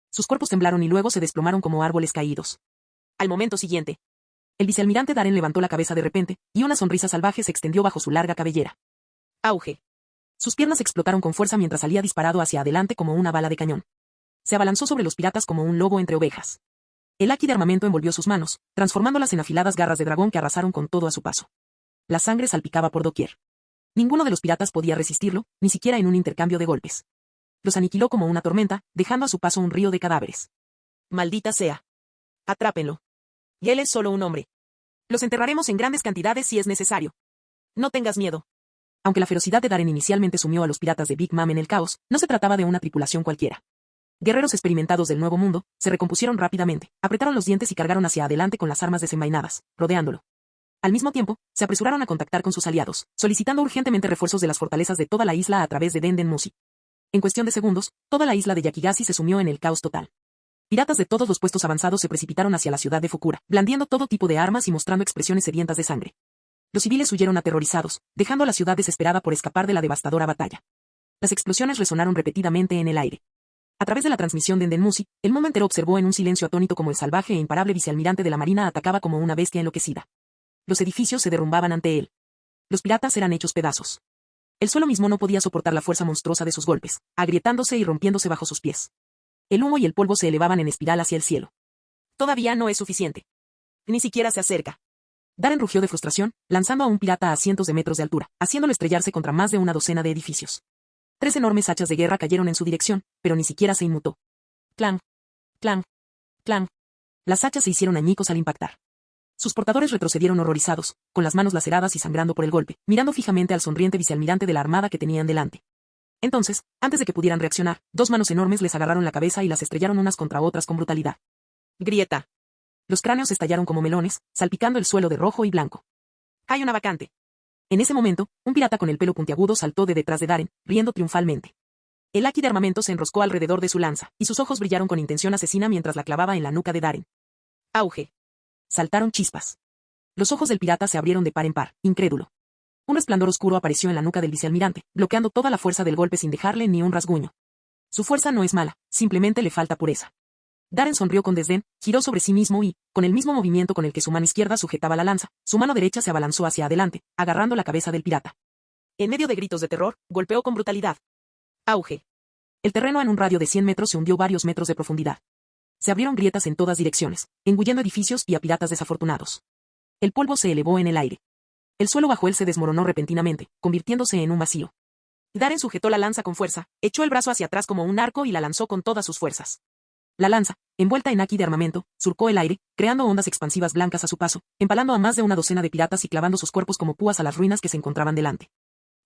Sus cuerpos temblaron y luego se desplomaron como árboles caídos. Al momento siguiente, el vicealmirante Darren levantó la cabeza de repente, y una sonrisa salvaje se extendió bajo su larga cabellera. Auge. Sus piernas explotaron con fuerza mientras salía disparado hacia adelante como una bala de cañón. Se abalanzó sobre los piratas como un lobo entre ovejas. El haki de armamento envolvió sus manos, transformándolas en afiladas garras de dragón que arrasaron con todo a su paso. La sangre salpicaba por doquier. Ninguno de los piratas podía resistirlo, ni siquiera en un intercambio de golpes. Los aniquiló como una tormenta, dejando a su paso un río de cadáveres. Maldita sea. Atrápenlo. Y él es solo un hombre. Los enterraremos en grandes cantidades si es necesario. No tengas miedo. Aunque la ferocidad de Darren inicialmente sumió a los piratas de Big Mom en el caos, no se trataba de una tripulación cualquiera. Guerreros experimentados del Nuevo Mundo, se recompusieron rápidamente, apretaron los dientes y cargaron hacia adelante con las armas desenvainadas, rodeándolo. Al mismo tiempo, se apresuraron a contactar con sus aliados, solicitando urgentemente refuerzos de las fortalezas de toda la isla a través de Den Musi. En cuestión de segundos, toda la isla de Yakigashi se sumió en el caos total. Piratas de todos los puestos avanzados se precipitaron hacia la ciudad de Fukura, blandiendo todo tipo de armas y mostrando expresiones sedientas de sangre. Los civiles huyeron aterrorizados, dejando a la ciudad desesperada por escapar de la devastadora batalla. Las explosiones resonaron repetidamente en el aire. A través de la transmisión de Musi, el mundo entero observó en un silencio atónito como el salvaje e imparable vicealmirante de la marina atacaba como una bestia enloquecida. Los edificios se derrumbaban ante él. Los piratas eran hechos pedazos. El suelo mismo no podía soportar la fuerza monstruosa de sus golpes, agrietándose y rompiéndose bajo sus pies. El humo y el polvo se elevaban en espiral hacia el cielo. Todavía no es suficiente. Ni siquiera se acerca. Darren rugió de frustración, lanzando a un pirata a cientos de metros de altura, haciéndolo estrellarse contra más de una docena de edificios. 3 enormes hachas de guerra cayeron en su dirección, pero ni siquiera se inmutó. Clang, clang, clang. Las hachas se hicieron añicos al impactar. Sus portadores retrocedieron horrorizados, con las manos laceradas y sangrando por el golpe, mirando fijamente al sonriente vicealmirante de la armada que tenían delante. Entonces, antes de que pudieran reaccionar, 2 manos enormes les agarraron la cabeza y las estrellaron unas contra otras con brutalidad. Grieta. Los cráneos estallaron como melones, salpicando el suelo de rojo y blanco. Hay una vacante. En ese momento, un pirata con el pelo puntiagudo saltó de detrás de Darren, riendo triunfalmente. El haki de armamento se enroscó alrededor de su lanza, y sus ojos brillaron con intención asesina mientras la clavaba en la nuca de Darren. Auge. Saltaron chispas. Los ojos del pirata se abrieron de par en par, incrédulo. Un resplandor oscuro apareció en la nuca del vicealmirante, bloqueando toda la fuerza del golpe sin dejarle ni un rasguño. Su fuerza no es mala, simplemente le falta pureza. Darren sonrió con desdén, giró sobre sí mismo y, con el mismo movimiento con el que su mano izquierda sujetaba la lanza, su mano derecha se abalanzó hacia adelante, agarrando la cabeza del pirata. En medio de gritos de terror, golpeó con brutalidad. Auge. El terreno en un radio de 100 metros se hundió varios metros de profundidad. Se abrieron grietas en todas direcciones, engullendo edificios y a piratas desafortunados. El polvo se elevó en el aire. El suelo bajo él se desmoronó repentinamente, convirtiéndose en un vacío. Darren sujetó la lanza con fuerza, echó el brazo hacia atrás como un arco y la lanzó con todas sus fuerzas. La lanza, envuelta en haki de armamento, surcó el aire, creando ondas expansivas blancas a su paso, empalando a más de una docena de piratas y clavando sus cuerpos como púas a las ruinas que se encontraban delante.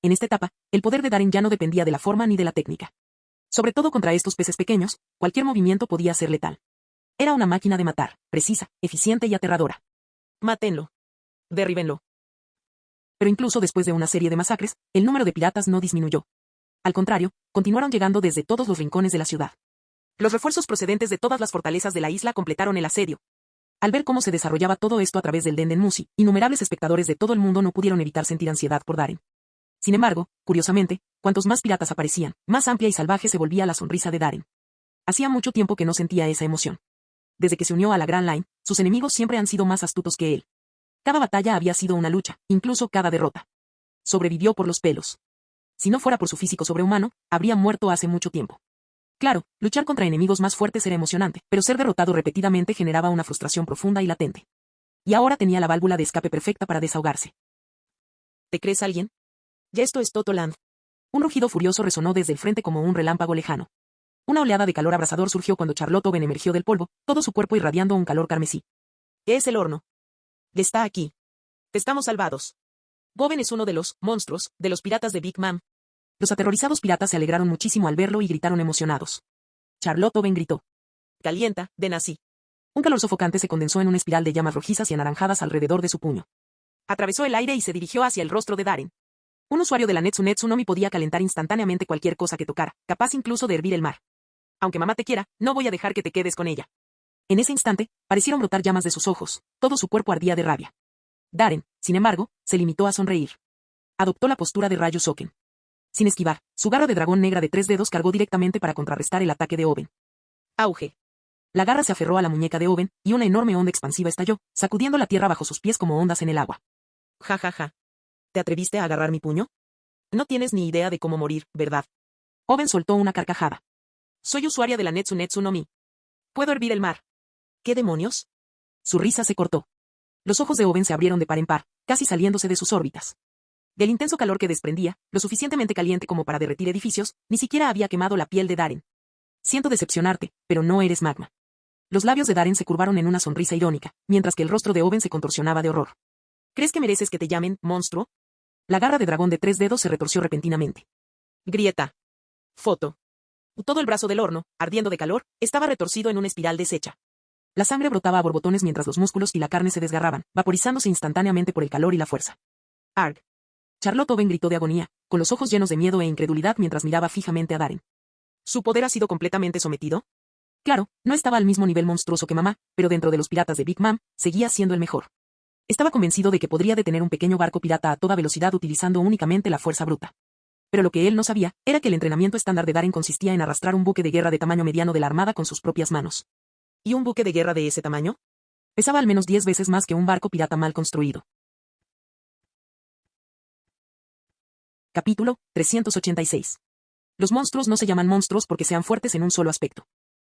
En esta etapa, el poder de Darren ya no dependía de la forma ni de la técnica. Sobre todo contra estos peces pequeños, cualquier movimiento podía ser letal. Era una máquina de matar, precisa, eficiente y aterradora. Mátenlo. Derríbenlo. Pero incluso después de una serie de masacres, el número de piratas no disminuyó. Al contrario, continuaron llegando desde todos los rincones de la ciudad. Los refuerzos procedentes de todas las fortalezas de la isla completaron el asedio. Al ver cómo se desarrollaba todo esto a través del Den Musi, innumerables espectadores de todo el mundo no pudieron evitar sentir ansiedad por Darren. Sin embargo, curiosamente, cuantos más piratas aparecían, más amplia y salvaje se volvía la sonrisa de Darren. Hacía mucho tiempo que no sentía esa emoción. Desde que se unió a la Grand Line, sus enemigos siempre han sido más astutos que él. Cada batalla había sido una lucha, incluso cada derrota. Sobrevivió por los pelos. Si no fuera por su físico sobrehumano, habría muerto hace mucho tiempo. Claro, luchar contra enemigos más fuertes era emocionante, pero ser derrotado repetidamente generaba una frustración profunda y latente. Y ahora tenía la válvula de escape perfecta para desahogarse. ¿Te crees alguien? Ya esto es Totoland. Un rugido furioso resonó desde el frente como un relámpago lejano. Una oleada de calor abrasador surgió cuando Charlotte Owen emergió del polvo, todo su cuerpo irradiando un calor carmesí. Es el horno. Está aquí. Estamos salvados. Bowen es uno de los monstruos, de los piratas de Big Mom. Los aterrorizados piratas se alegraron muchísimo al verlo y gritaron emocionados. Charlotte Owen gritó. Calienta, Denasi. Un calor sofocante se condensó en una espiral de llamas rojizas y anaranjadas alrededor de su puño. Atravesó el aire y se dirigió hacia el rostro de Darren. Un usuario de la Netsu no Mi podía calentar instantáneamente cualquier cosa que tocara, capaz incluso de hervir el mar. Aunque mamá te quiera, no voy a dejar que te quedes con ella. En ese instante, parecieron brotar llamas de sus ojos, todo su cuerpo ardía de rabia. Darren, sin embargo, se limitó a sonreír. Adoptó la postura de Rayo Soken. Sin esquivar, su garra de dragón negra de 3 dedos cargó directamente para contrarrestar el ataque de Owen. Auge. La garra se aferró a la muñeca de Owen, y una enorme onda expansiva estalló, sacudiendo la tierra bajo sus pies como ondas en el agua. Ja ja ja. ¿Te atreviste a agarrar mi puño? No tienes ni idea de cómo morir, ¿verdad? Owen soltó una carcajada. Soy usuaria de la Netsu no Mi. Puedo hervir el mar. ¿Qué demonios? Su risa se cortó. Los ojos de Owen se abrieron de par en par, casi saliéndose de sus órbitas. Del intenso calor que desprendía, lo suficientemente caliente como para derretir edificios, ni siquiera había quemado la piel de Darren. Siento decepcionarte, pero no eres magma. Los labios de Darren se curvaron en una sonrisa irónica, mientras que el rostro de Owen se contorsionaba de horror. ¿Crees que mereces que te llamen monstruo? La garra de dragón de 3 dedos se retorció repentinamente. Grieta. Foto. Todo el brazo del horno, ardiendo de calor, estaba retorcido en una espiral deshecha. La sangre brotaba a borbotones mientras los músculos y la carne se desgarraban, vaporizándose instantáneamente por el calor y la fuerza. Arg. Charlotte Owen gritó de agonía, con los ojos llenos de miedo e incredulidad mientras miraba fijamente a Darren. ¿Su poder ha sido completamente sometido? Claro, no estaba al mismo nivel monstruoso que mamá, pero dentro de los piratas de Big Mom, seguía siendo el mejor. Estaba convencido de que podría detener un pequeño barco pirata a toda velocidad utilizando únicamente la fuerza bruta. Pero lo que él no sabía, era que el entrenamiento estándar de Darren consistía en arrastrar un buque de guerra de tamaño mediano de la armada con sus propias manos. ¿Y un buque de guerra de ese tamaño? Pesaba al menos 10 veces más que un barco pirata mal construido. Capítulo 386. Los monstruos no se llaman monstruos porque sean fuertes en un solo aspecto.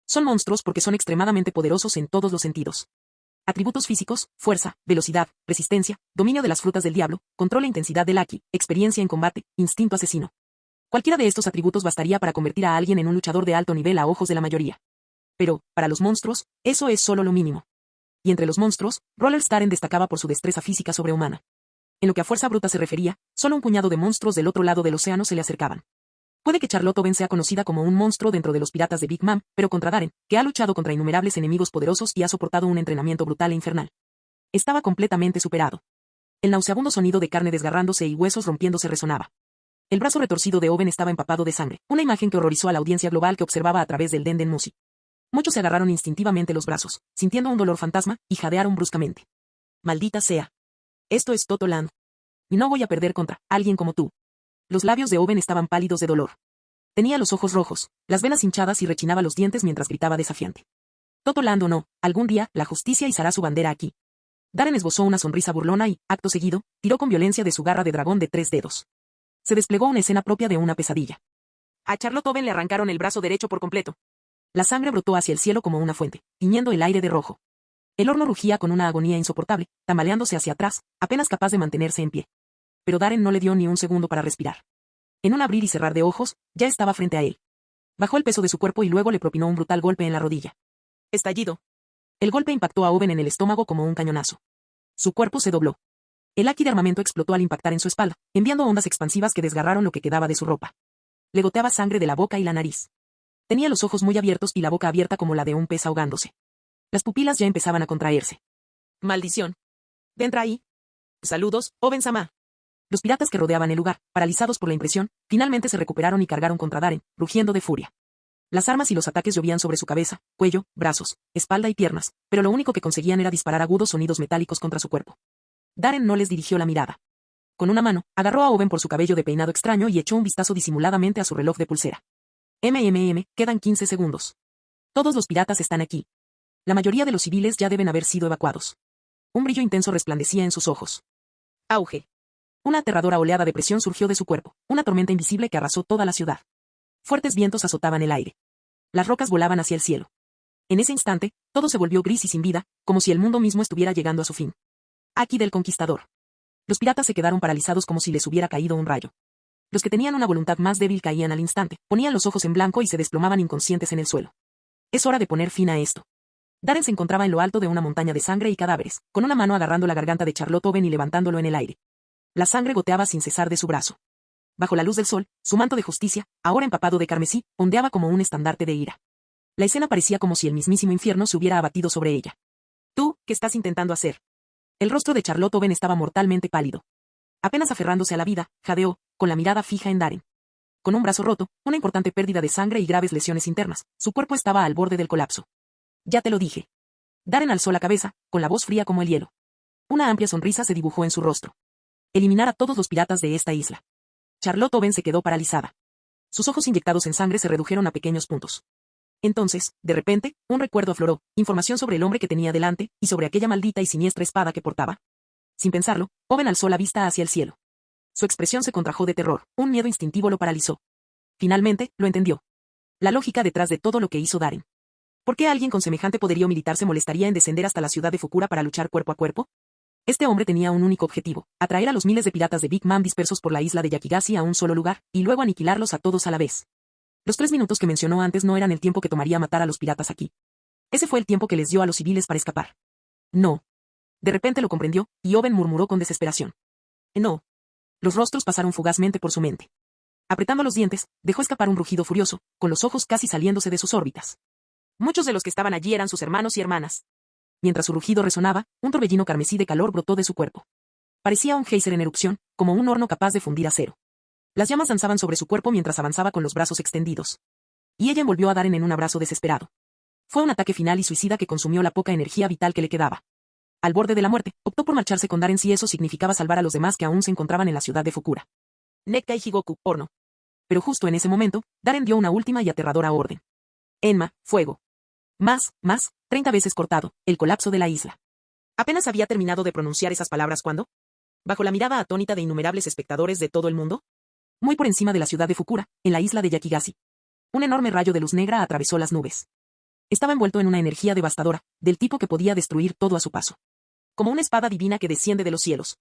Son monstruos porque son extremadamente poderosos en todos los sentidos. Atributos físicos, fuerza, velocidad, resistencia, dominio de las frutas del diablo, control e intensidad del Aki, experiencia en combate, instinto asesino. Cualquiera de estos atributos bastaría para convertir a alguien en un luchador de alto nivel a ojos de la mayoría. Pero, para los monstruos, eso es solo lo mínimo. Y entre los monstruos, Roller Staren destacaba por su destreza física sobrehumana. En lo que a fuerza bruta se refería, solo un puñado de monstruos del otro lado del océano se le acercaban. Puede que Charlotte Owen sea conocida como un monstruo dentro de los piratas de Big Mom, pero contra Darren, que ha luchado contra innumerables enemigos poderosos y ha soportado un entrenamiento brutal e infernal. Estaba completamente superado. El nauseabundo sonido de carne desgarrándose y huesos rompiéndose resonaba. El brazo retorcido de Owen estaba empapado de sangre, una imagen que horrorizó a la audiencia global que observaba a través del Denden Musi. Muchos se agarraron instintivamente los brazos, sintiendo un dolor fantasma, y jadearon bruscamente. Maldita sea. Esto es Toto Land. Y no voy a perder contra alguien como tú. Los labios de Owen estaban pálidos de dolor. Tenía los ojos rojos, las venas hinchadas y rechinaba los dientes mientras gritaba desafiante. Toto Land o no, algún día, la justicia izará su bandera aquí. Darren esbozó una sonrisa burlona y, acto seguido, tiró con violencia de su garra de dragón de 3 dedos. Se desplegó una escena propia de una pesadilla. A Charlotte Owen le arrancaron el brazo derecho por completo. La sangre brotó hacia el cielo como una fuente, tiñendo el aire de rojo. El horno rugía con una agonía insoportable, tambaleándose hacia atrás, apenas capaz de mantenerse en pie. Pero Darren no le dio ni un segundo para respirar. En un abrir y cerrar de ojos, ya estaba frente a él. Bajó el peso de su cuerpo y luego le propinó un brutal golpe en la rodilla. Estallido. El golpe impactó a Owen en el estómago como un cañonazo. Su cuerpo se dobló. El Aki de armamento explotó al impactar en su espalda, enviando ondas expansivas que desgarraron lo que quedaba de su ropa. Le goteaba sangre de la boca y la nariz. Tenía los ojos muy abiertos y la boca abierta como la de un pez ahogándose. Las pupilas ya empezaban a contraerse. Maldición. Entra ahí. Saludos, Owen-sama. Los piratas que rodeaban el lugar, paralizados por la impresión, finalmente se recuperaron y cargaron contra Darren, rugiendo de furia. Las armas y los ataques llovían sobre su cabeza, cuello, brazos, espalda y piernas, pero lo único que conseguían era disparar agudos sonidos metálicos contra su cuerpo. Darren no les dirigió la mirada. Con una mano, agarró a Owen por su cabello de peinado extraño y echó un vistazo disimuladamente a su reloj de pulsera. Quedan 15 segundos. Todos los piratas están aquí. La mayoría de los civiles ya deben haber sido evacuados. Un brillo intenso resplandecía en sus ojos. Auge. Una aterradora oleada de presión surgió de su cuerpo, una tormenta invisible que arrasó toda la ciudad. Fuertes vientos azotaban el aire. Las rocas volaban hacia el cielo. En ese instante, todo se volvió gris y sin vida, como si el mundo mismo estuviera llegando a su fin. Aki del Conquistador. Los piratas se quedaron paralizados como si les hubiera caído un rayo. Los que tenían una voluntad más débil caían al instante, ponían los ojos en blanco y se desplomaban inconscientes en el suelo. Es hora de poner fin a esto. Darren se encontraba en lo alto de una montaña de sangre y cadáveres, con una mano agarrando la garganta de Charlotte Owen y levantándolo en el aire. La sangre goteaba sin cesar de su brazo. Bajo la luz del sol, su manto de justicia, ahora empapado de carmesí, ondeaba como un estandarte de ira. La escena parecía como si el mismísimo infierno se hubiera abatido sobre ella. ¿Tú, qué estás intentando hacer? El rostro de Charlotte Owen estaba mortalmente pálido. Apenas aferrándose a la vida, jadeó, con la mirada fija en Darren. Con un brazo roto, una importante pérdida de sangre y graves lesiones internas, su cuerpo estaba al borde del colapso. Ya te lo dije. Darren alzó la cabeza, con la voz fría como el hielo. Una amplia sonrisa se dibujó en su rostro. Eliminar a todos los piratas de esta isla. Charlotte Owen se quedó paralizada. Sus ojos inyectados en sangre se redujeron a pequeños puntos. Entonces, de repente, un recuerdo afloró, información sobre el hombre que tenía delante, y sobre aquella maldita y siniestra espada que portaba. Sin pensarlo, Owen alzó la vista hacia el cielo. Su expresión se contrajo de terror, un miedo instintivo lo paralizó. Finalmente, lo entendió. La lógica detrás de todo lo que hizo Darren. ¿Por qué alguien con semejante poderío militar se molestaría en descender hasta la ciudad de Fukura para luchar cuerpo a cuerpo? Este hombre tenía un único objetivo, atraer a los miles de piratas de Big Mom dispersos por la isla de Yakigashi a un solo lugar, y luego aniquilarlos a todos a la vez. Los 3 minutos que mencionó antes no eran el tiempo que tomaría matar a los piratas aquí. Ese fue el tiempo que les dio a los civiles para escapar. No. De repente lo comprendió, y Owen murmuró con desesperación. No. Los rostros pasaron fugazmente por su mente. Apretando los dientes, dejó escapar un rugido furioso, con los ojos casi saliéndose de sus órbitas. Muchos de los que estaban allí eran sus hermanos y hermanas. Mientras su rugido resonaba, un torbellino carmesí de calor brotó de su cuerpo. Parecía un geyser en erupción, como un horno capaz de fundir acero. Las llamas danzaban sobre su cuerpo mientras avanzaba con los brazos extendidos. Y ella envolvió a Darren en un abrazo desesperado. Fue un ataque final y suicida que consumió la poca energía vital que le quedaba. Al borde de la muerte, optó por marcharse con Darren si eso significaba salvar a los demás que aún se encontraban en la ciudad de Fukura. Nekka y Higoku, horno. Pero justo en ese momento, Darren dio una última y aterradora orden. Enma, fuego. Más, 30 veces cortado, el colapso de la isla. Apenas había terminado de pronunciar esas palabras cuando, bajo la mirada atónita de innumerables espectadores de todo el mundo, muy por encima de la ciudad de Fukura, en la isla de Yakigashi, un enorme rayo de luz negra atravesó las nubes. Estaba envuelto en una energía devastadora, del tipo que podía destruir todo a su paso. Como una espada divina que desciende de los cielos.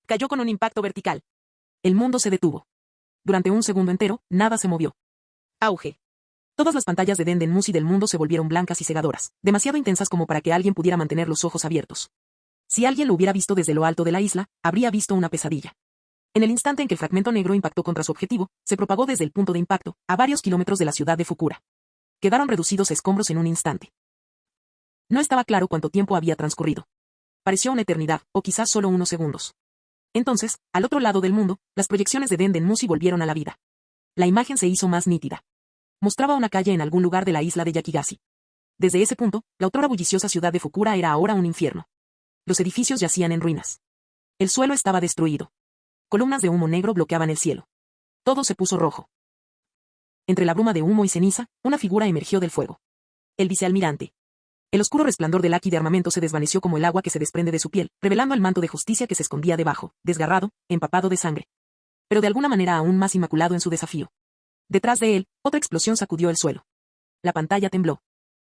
Cayó con un impacto vertical. El mundo se detuvo. Durante un segundo entero, nada se movió. Auge. Todas las pantallas de Denden Mushi del mundo se volvieron blancas y cegadoras, demasiado intensas como para que alguien pudiera mantener los ojos abiertos. Si alguien lo hubiera visto desde lo alto de la isla, habría visto una pesadilla. En el instante en que el fragmento negro impactó contra su objetivo, se propagó desde el punto de impacto, a varios kilómetros de la ciudad de Fukura. Quedaron reducidos a escombros en un instante. No estaba claro cuánto tiempo había transcurrido. Pareció una eternidad, o quizás solo unos segundos. Entonces, al otro lado del mundo, las proyecciones de Denden Mushi volvieron a la vida. La imagen se hizo más nítida. Mostraba una calle en algún lugar de la isla de Yakigashi. Desde ese punto, la otrora bulliciosa ciudad de Fukura era ahora un infierno. Los edificios yacían en ruinas. El suelo estaba destruido. Columnas de humo negro bloqueaban el cielo. Todo se puso rojo. Entre la bruma de humo y ceniza, una figura emergió del fuego. El vicealmirante. El oscuro resplandor del haki de armamento se desvaneció como el agua que se desprende de su piel, revelando el manto de justicia que se escondía debajo, desgarrado, empapado de sangre. Pero de alguna manera aún más inmaculado en su desafío. Detrás de él, otra explosión sacudió el suelo. La pantalla tembló.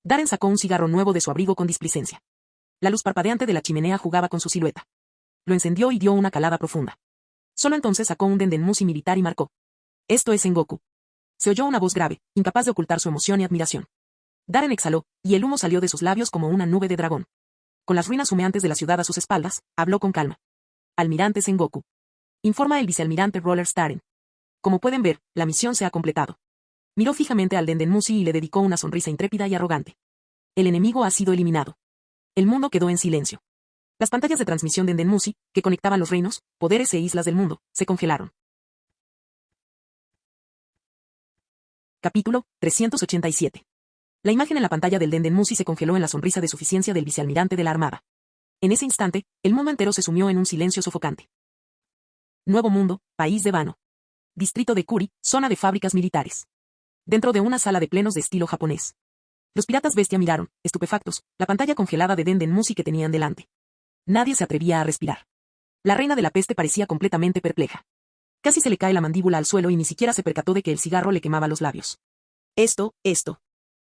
Darren sacó un cigarro nuevo de su abrigo con displicencia. La luz parpadeante de la chimenea jugaba con su silueta. Lo encendió y dio una calada profunda. Solo entonces sacó un Denden Mushi militar y marcó. Esto es Sengoku. Se oyó una voz grave, incapaz de ocultar su emoción y admiración. Darren exhaló, y el humo salió de sus labios como una nube de dragón. Con las ruinas humeantes de la ciudad a sus espaldas, habló con calma. Almirante Sengoku. Informa el vicealmirante Roller Staren. Como pueden ver, la misión se ha completado. Miró fijamente al Denden Mushi y le dedicó una sonrisa intrépida y arrogante. El enemigo ha sido eliminado. El mundo quedó en silencio. Las pantallas de transmisión Denden Mushi, que conectaban los reinos, poderes e islas del mundo, se congelaron. Capítulo 387. La imagen en la pantalla del Denden Mushi se congeló en la sonrisa de suficiencia del vicealmirante de la Armada. En ese instante, el mundo entero se sumió en un silencio sofocante. Nuevo Mundo, País de Wano. Distrito de Kuri, zona de fábricas militares. Dentro de una sala de plenos de estilo japonés. Los piratas bestia miraron, estupefactos, la pantalla congelada de Denden Mushi que tenían delante. Nadie se atrevía a respirar. La reina de la peste parecía completamente perpleja. Casi se le cae la mandíbula al suelo y ni siquiera se percató de que el cigarro le quemaba los labios. Esto.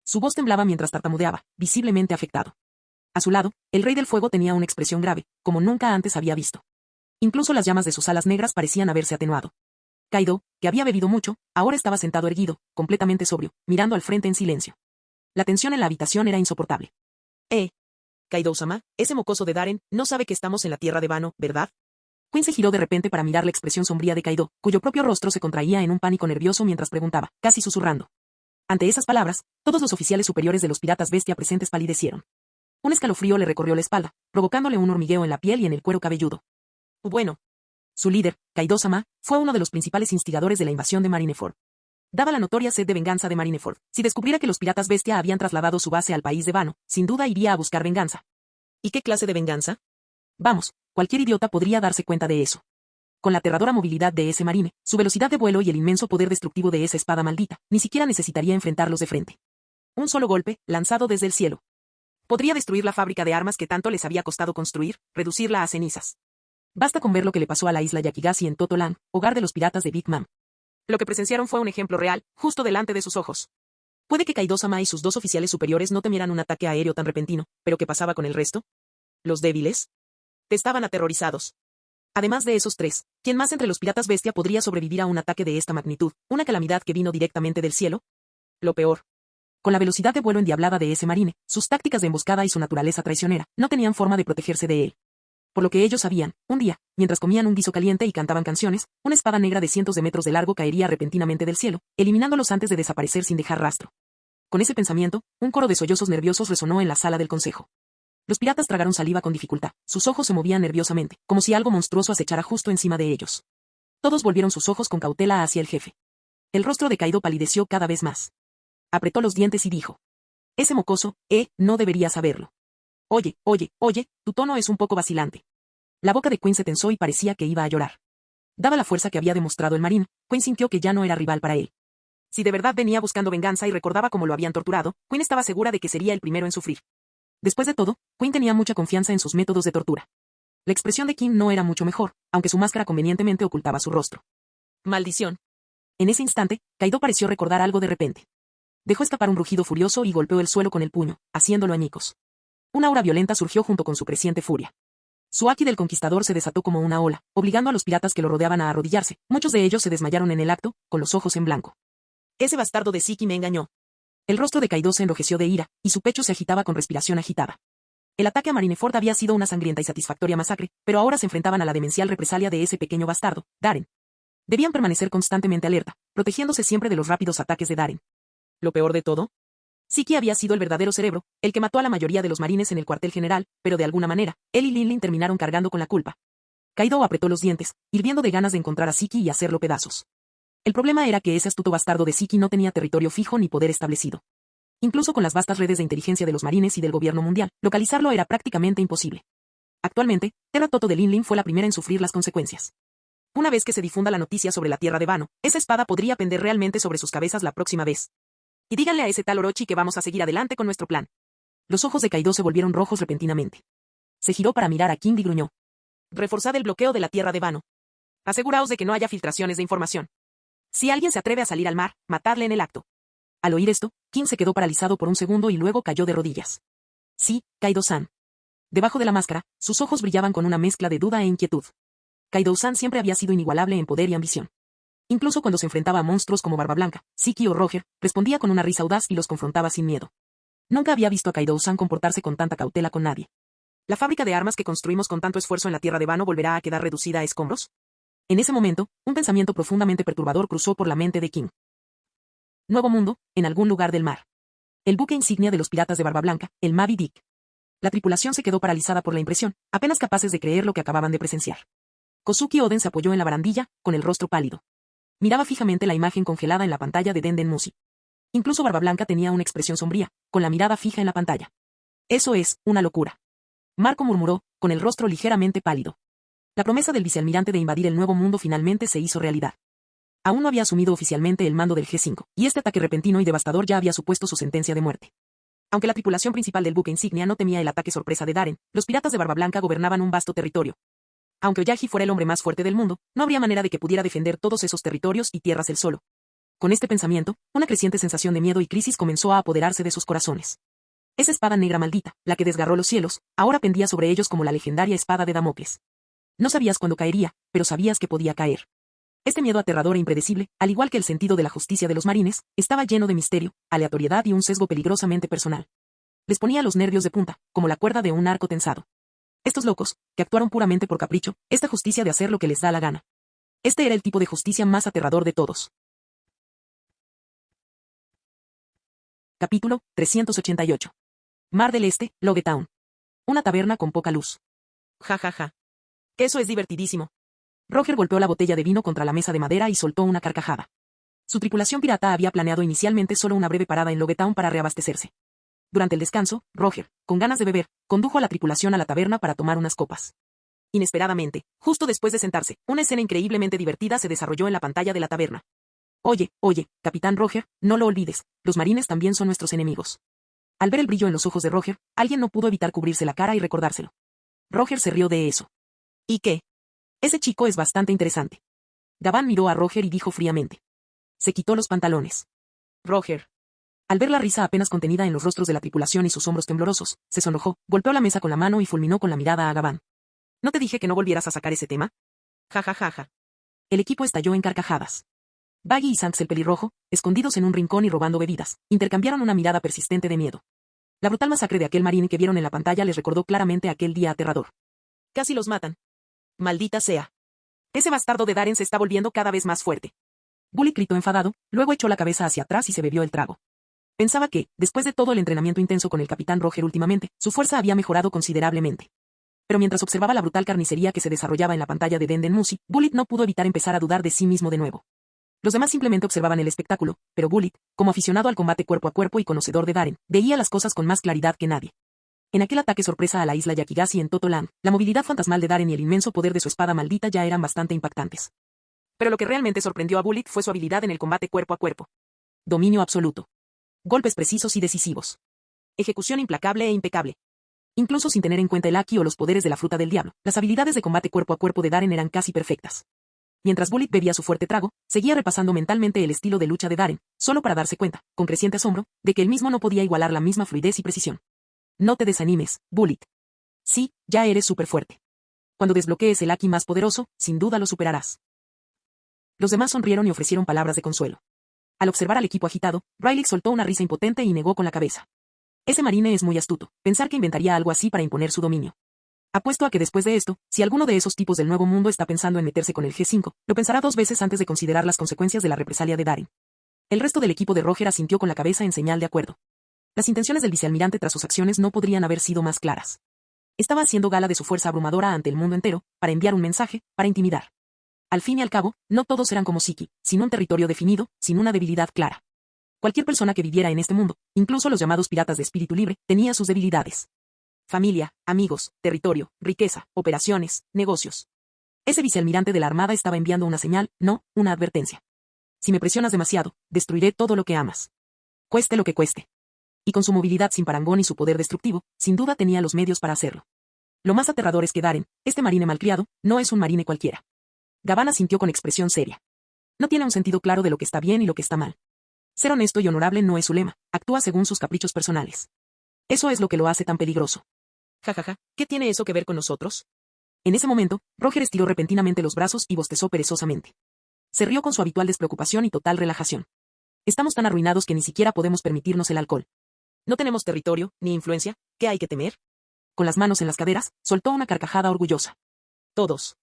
Su voz temblaba mientras tartamudeaba, visiblemente afectado. A su lado, el Rey del Fuego tenía una expresión grave, como nunca antes había visto. Incluso las llamas de sus alas negras parecían haberse atenuado. Kaido, que había bebido mucho, ahora estaba sentado erguido, completamente sobrio, mirando al frente en silencio. La tensión en la habitación era insoportable. Kaido-sama, ese mocoso de Darren, no sabe que estamos en la tierra de Wano, ¿verdad? Quinn se giró de repente para mirar la expresión sombría de Kaido, cuyo propio rostro se contraía en un pánico nervioso mientras preguntaba, casi susurrando. Ante esas palabras, todos los oficiales superiores de los piratas bestia presentes palidecieron. Un escalofrío le recorrió la espalda, provocándole un hormigueo en la piel y en el cuero cabelludo. Bueno. Su líder, Kaido-sama, fue uno de los principales instigadores de la invasión de Marineford. Dada la notoria sed de venganza de Marineford, si descubriera que los piratas bestia habían trasladado su base al país de Wano, sin duda iría a buscar venganza. ¿Y qué clase de venganza? Vamos, cualquier idiota podría darse cuenta de eso. Con la aterradora movilidad de ese marine, su velocidad de vuelo y el inmenso poder destructivo de esa espada maldita, ni siquiera necesitaría enfrentarlos de frente. Un solo golpe, lanzado desde el cielo. Podría destruir la fábrica de armas que tanto les había costado construir, reducirla a cenizas. Basta con ver lo que le pasó a la isla Yakigashi en Totoland, hogar de los piratas de Big Mom. Lo que presenciaron fue un ejemplo real, justo delante de sus ojos. Puede que Kaido-sama y sus dos oficiales superiores no temieran un ataque aéreo tan repentino, pero ¿qué pasaba con el resto? ¿Los débiles? Estaban aterrorizados. Además de esos tres, ¿quién más entre los piratas bestia podría sobrevivir a un ataque de esta magnitud, una calamidad que vino directamente del cielo? Lo peor. Con la velocidad de vuelo endiablada de ese marine, sus tácticas de emboscada y su naturaleza traicionera, no tenían forma de protegerse de él. Por lo que ellos sabían, un día, mientras comían un guiso caliente y cantaban canciones, una espada negra de cientos de metros de largo caería repentinamente del cielo, eliminándolos antes de desaparecer sin dejar rastro. Con ese pensamiento, un coro de sollozos nerviosos resonó en la sala del consejo. Los piratas tragaron saliva con dificultad, sus ojos se movían nerviosamente, como si algo monstruoso acechara justo encima de ellos. Todos volvieron sus ojos con cautela hacia el jefe. El rostro de Kaido palideció cada vez más. Apretó los dientes y dijo: ese mocoso, no debería saberlo. Oye, tu tono es un poco vacilante. La boca de Queen se tensó y parecía que iba a llorar. Dada la fuerza que había demostrado el marín, Queen sintió que ya no era rival para él. Si de verdad venía buscando venganza y recordaba cómo lo habían torturado, Queen estaba segura de que sería el primero en sufrir. Después de todo, Queen tenía mucha confianza en sus métodos de tortura. La expresión de King no era mucho mejor, aunque su máscara convenientemente ocultaba su rostro. Maldición. En ese instante, Kaido pareció recordar algo de repente. Dejó escapar un rugido furioso y golpeó el suelo con el puño, haciéndolo añicos. Una aura violenta surgió junto con su creciente furia. Su haki del conquistador se desató como una ola, obligando a los piratas que lo rodeaban a arrodillarse. Muchos de ellos se desmayaron en el acto, con los ojos en blanco. Ese bastardo de Siki me engañó. El rostro de Kaido se enrojeció de ira, y su pecho se agitaba con respiración agitada. El ataque a Marineford había sido una sangrienta y satisfactoria masacre, pero ahora se enfrentaban a la demencial represalia de ese pequeño bastardo, Darren. Debían permanecer constantemente alerta, protegiéndose siempre de los rápidos ataques de Darren. Lo peor de todo, Siki había sido el verdadero cerebro, el que mató a la mayoría de los marines en el cuartel general, pero de alguna manera, él y Linlin terminaron cargando con la culpa. Kaido apretó los dientes, hirviendo de ganas de encontrar a Siki y hacerlo pedazos. El problema era que ese astuto bastardo de Siki no tenía territorio fijo ni poder establecido. Incluso con las vastas redes de inteligencia de los marines y del gobierno mundial, localizarlo era prácticamente imposible. Actualmente, Terra Toto de Linlin fue la primera en sufrir las consecuencias. Una vez que se difunda la noticia sobre la tierra de Wano, esa espada podría pender realmente sobre sus cabezas la próxima vez. Y díganle a ese tal Orochi que vamos a seguir adelante con nuestro plan. Los ojos de Kaido se volvieron rojos repentinamente. Se giró para mirar a King y gruñó: reforzad el bloqueo de la tierra de Wano. Aseguraos de que no haya filtraciones de información. Si alguien se atreve a salir al mar, matadle en el acto. Al oír esto, King se quedó paralizado por un segundo y luego cayó de rodillas. Sí, Kaido-san. Debajo de la máscara, sus ojos brillaban con una mezcla de duda e inquietud. Kaido-san siempre había sido inigualable en poder y ambición. Incluso cuando se enfrentaba a monstruos como Barba Blanca, Siki o Roger, respondía con una risa audaz y los confrontaba sin miedo. Nunca había visto a Kaido-san comportarse con tanta cautela con nadie. ¿La fábrica de armas que construimos con tanto esfuerzo en la tierra de Wano volverá a quedar reducida a escombros? En ese momento, un pensamiento profundamente perturbador cruzó por la mente de King. Nuevo mundo, en algún lugar del mar. El buque insignia de los piratas de Barba Blanca, el Moby Dick. La tripulación se quedó paralizada por la impresión, apenas capaces de creer lo que acababan de presenciar. Kozuki Oden se apoyó en la barandilla, con el rostro pálido. Miraba fijamente la imagen congelada en la pantalla de Denden Musi. Incluso Barba Blanca tenía una expresión sombría, con la mirada fija en la pantalla. Eso es, una locura. Marco murmuró, con el rostro ligeramente pálido. La promesa del vicealmirante de invadir el nuevo mundo finalmente se hizo realidad. Aún no había asumido oficialmente el mando del G5, y este ataque repentino y devastador ya había supuesto su sentencia de muerte. Aunque la tripulación principal del buque insignia no temía el ataque sorpresa de Darren, los piratas de Barba Blanca gobernaban un vasto territorio. Aunque Oyagi fuera el hombre más fuerte del mundo, no habría manera de que pudiera defender todos esos territorios y tierras él solo. Con este pensamiento, una creciente sensación de miedo y crisis comenzó a apoderarse de sus corazones. Esa espada negra maldita, la que desgarró los cielos, ahora pendía sobre ellos como la legendaria espada de Damocles. No sabías cuándo caería, pero sabías que podía caer. Este miedo aterrador e impredecible, al igual que el sentido de la justicia de los marines, estaba lleno de misterio, aleatoriedad y un sesgo peligrosamente personal. Les ponía los nervios de punta, como la cuerda de un arco tensado. Estos locos, que actuaron puramente por capricho, esta justicia de hacer lo que les da la gana. Este era el tipo de justicia más aterrador de todos. Capítulo 388. Mar del Este, Logetown. Una taberna con poca luz. Ja ja ja. Eso es divertidísimo. Roger golpeó la botella de vino contra la mesa de madera y soltó una carcajada. Su tripulación pirata había planeado inicialmente solo una breve parada en Logetown para reabastecerse. Durante el descanso, Roger, con ganas de beber, condujo a la tripulación a la taberna para tomar unas copas. Inesperadamente, justo después de sentarse, una escena increíblemente divertida se desarrolló en la pantalla de la taberna. Oye, Capitán Roger, no lo olvides, los marines también son nuestros enemigos. Al ver el brillo en los ojos de Roger, alguien no pudo evitar cubrirse la cara y recordárselo. Roger se rió de eso. ¿Y qué? Ese chico es bastante interesante. Gabán miró a Roger y dijo fríamente. Se quitó los pantalones. Roger. Al ver la risa apenas contenida en los rostros de la tripulación y sus hombros temblorosos, se sonrojó, golpeó la mesa con la mano y fulminó con la mirada a Gabán. ¿No te dije que no volvieras a sacar ese tema? Ja ja ja ja. El equipo estalló en carcajadas. Baggy y Sanks el pelirrojo, escondidos en un rincón y robando bebidas, intercambiaron una mirada persistente de miedo. La brutal masacre de aquel marín que vieron en la pantalla les recordó claramente aquel día aterrador. Casi los matan. Maldita sea. Ese bastardo de Darren se está volviendo cada vez más fuerte. Bullitt gritó enfadado, luego echó la cabeza hacia atrás y se bebió el trago. Pensaba que, después de todo el entrenamiento intenso con el capitán Roger últimamente, su fuerza había mejorado considerablemente. Pero mientras observaba la brutal carnicería que se desarrollaba en la pantalla de Denden Musi, Bullitt no pudo evitar empezar a dudar de sí mismo de nuevo. Los demás simplemente observaban el espectáculo, pero Bullitt, como aficionado al combate cuerpo a cuerpo y conocedor de Darren, veía las cosas con más claridad que nadie. En aquel ataque sorpresa a la isla Yakigashi en Totoland, la movilidad fantasmal de Darren y el inmenso poder de su espada maldita ya eran bastante impactantes. Pero lo que realmente sorprendió a Bullitt fue su habilidad en el combate cuerpo a cuerpo. Dominio absoluto. Golpes precisos y decisivos. Ejecución implacable e impecable. Incluso sin tener en cuenta el Haki o los poderes de la fruta del diablo, las habilidades de combate cuerpo a cuerpo de Darren eran casi perfectas. Mientras Bullitt bebía su fuerte trago, seguía repasando mentalmente el estilo de lucha de Darren, solo para darse cuenta, con creciente asombro, de que él mismo no podía igualar la misma fluidez y precisión. No te desanimes, Bullitt. Sí, ya eres súper fuerte. Cuando desbloquees el Haki más poderoso, sin duda lo superarás. Los demás sonrieron y ofrecieron palabras de consuelo. Al observar al equipo agitado, Riley soltó una risa impotente y negó con la cabeza. Ese marine es muy astuto, pensar que inventaría algo así para imponer su dominio. Apuesto a que después de esto, si alguno de esos tipos del Nuevo Mundo está pensando en meterse con el G5, lo pensará 2 veces antes de considerar las consecuencias de la represalia de Darren. El resto del equipo de Roger asintió con la cabeza en señal de acuerdo. Las intenciones del vicealmirante tras sus acciones no podrían haber sido más claras. Estaba haciendo gala de su fuerza abrumadora ante el mundo entero, para enviar un mensaje, para intimidar. Al fin y al cabo, no todos eran como Siki, sin un territorio definido, sin una debilidad clara. Cualquier persona que viviera en este mundo, incluso los llamados piratas de espíritu libre, tenía sus debilidades. Familia, amigos, territorio, riqueza, operaciones, negocios. Ese vicealmirante de la Armada estaba enviando una señal, no, una advertencia. Si me presionas demasiado, destruiré todo lo que amas. Cueste lo que cueste. Y con su movilidad sin parangón y su poder destructivo, sin duda tenía los medios para hacerlo. Lo más aterrador es que Darren, este marine malcriado, no es un marine cualquiera. Gavan sintió con expresión seria. No tiene un sentido claro de lo que está bien y lo que está mal. Ser honesto y honorable no es su lema, actúa según sus caprichos personales. Eso es lo que lo hace tan peligroso. Jajaja, ¿qué tiene eso que ver con nosotros? En ese momento, Roger estiró repentinamente los brazos y bostezó perezosamente. Se rió con su habitual despreocupación y total relajación. Estamos tan arruinados que ni siquiera podemos permitirnos el alcohol. No tenemos territorio, ni influencia, ¿qué hay que temer? Con las manos en las caderas, soltó una carcajada orgullosa. Todos.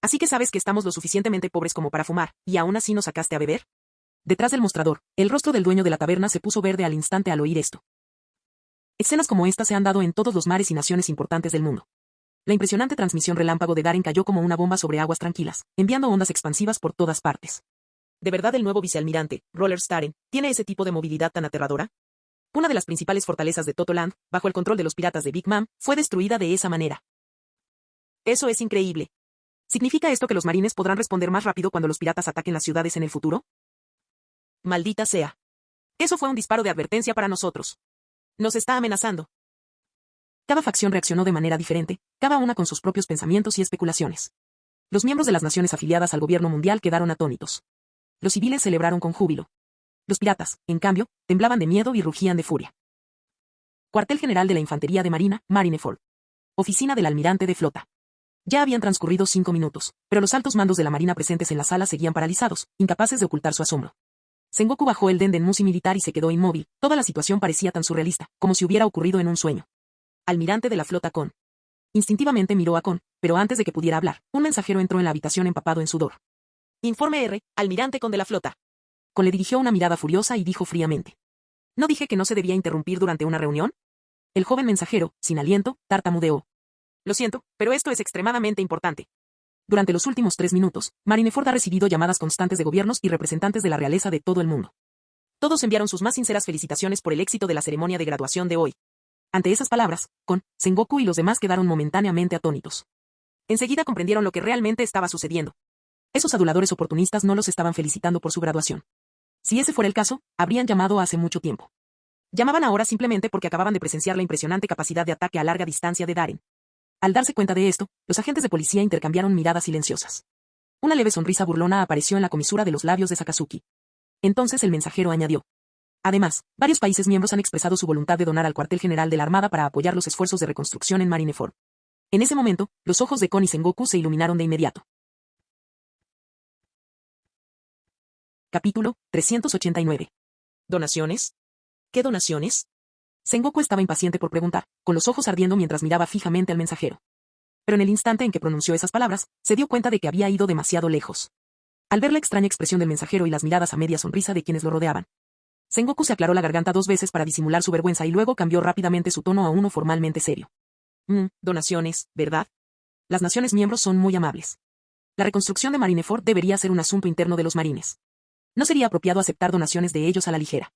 Así que sabes que estamos lo suficientemente pobres como para fumar, y aún así nos sacaste a beber. Detrás del mostrador, el rostro del dueño de la taberna se puso verde al instante al oír esto. Escenas como esta se han dado en todos los mares y naciones importantes del mundo. La impresionante transmisión relámpago de Darren cayó como una bomba sobre aguas tranquilas, enviando ondas expansivas por todas partes. ¿De verdad el nuevo vicealmirante, Roller Staren, tiene ese tipo de movilidad tan aterradora? Una de las principales fortalezas de Totoland, bajo el control de los piratas de Big Mom, fue destruida de esa manera. Eso es increíble. ¿Significa esto que los marines podrán responder más rápido cuando los piratas ataquen las ciudades en el futuro? Maldita sea. Eso fue un disparo de advertencia para nosotros. Nos está amenazando. Cada facción reaccionó de manera diferente, cada una con sus propios pensamientos y especulaciones. Los miembros de las naciones afiliadas al gobierno mundial quedaron atónitos. Los civiles celebraron con júbilo. Los piratas, en cambio, temblaban de miedo y rugían de furia. Cuartel General de la Infantería de Marina, Marineford. Oficina del Almirante de Flota. Ya habían transcurrido 5 minutos, pero los altos mandos de la Marina presentes en la sala seguían paralizados, incapaces de ocultar su asombro. Sengoku bajó el Denden Musi militar y se quedó inmóvil. Toda la situación parecía tan surrealista, como si hubiera ocurrido en un sueño. Almirante de la Flota Kon. Instintivamente miró a Kon, pero antes de que pudiera hablar, un mensajero entró en la habitación empapado en sudor. Informe R, Almirante Kon de la Flota. Kon le dirigió una mirada furiosa y dijo fríamente. ¿No dije que no se debía interrumpir durante una reunión? El joven mensajero, sin aliento, tartamudeó. Lo siento, pero esto es extremadamente importante. Durante los últimos 3 minutos, Marineford ha recibido llamadas constantes de gobiernos y representantes de la realeza de todo el mundo. Todos enviaron sus más sinceras felicitaciones por el éxito de la ceremonia de graduación de hoy. Ante esas palabras, Kon, Sengoku y los demás quedaron momentáneamente atónitos. Enseguida comprendieron lo que realmente estaba sucediendo. Esos aduladores oportunistas no los estaban felicitando por su graduación. Si ese fuera el caso, habrían llamado hace mucho tiempo. Llamaban ahora simplemente porque acababan de presenciar la impresionante capacidad de ataque a larga distancia de Darren. Al darse cuenta de esto, los agentes de policía intercambiaron miradas silenciosas. Una leve sonrisa burlona apareció en la comisura de los labios de Sakazuki. Entonces el mensajero añadió. Además, varios países miembros han expresado su voluntad de donar al cuartel general de la Armada para apoyar los esfuerzos de reconstrucción en Marineford. En ese momento, los ojos de Kon y Sengoku se iluminaron de inmediato. Capítulo 389. ¿Donaciones? ¿Qué donaciones? Sengoku estaba impaciente por preguntar, con los ojos ardiendo mientras miraba fijamente al mensajero. pero en el instante en que pronunció esas palabras, se dio cuenta de que había ido demasiado lejos. Al ver la extraña expresión del mensajero y las miradas a media sonrisa de quienes lo rodeaban, Sengoku se aclaró la garganta 2 veces para disimular su vergüenza y luego cambió rápidamente su tono a uno formalmente serio. Donaciones, ¿verdad? Las naciones miembros son muy amables. La reconstrucción de Marineford debería ser un asunto interno de los marines. No sería apropiado aceptar donaciones de ellos a la ligera.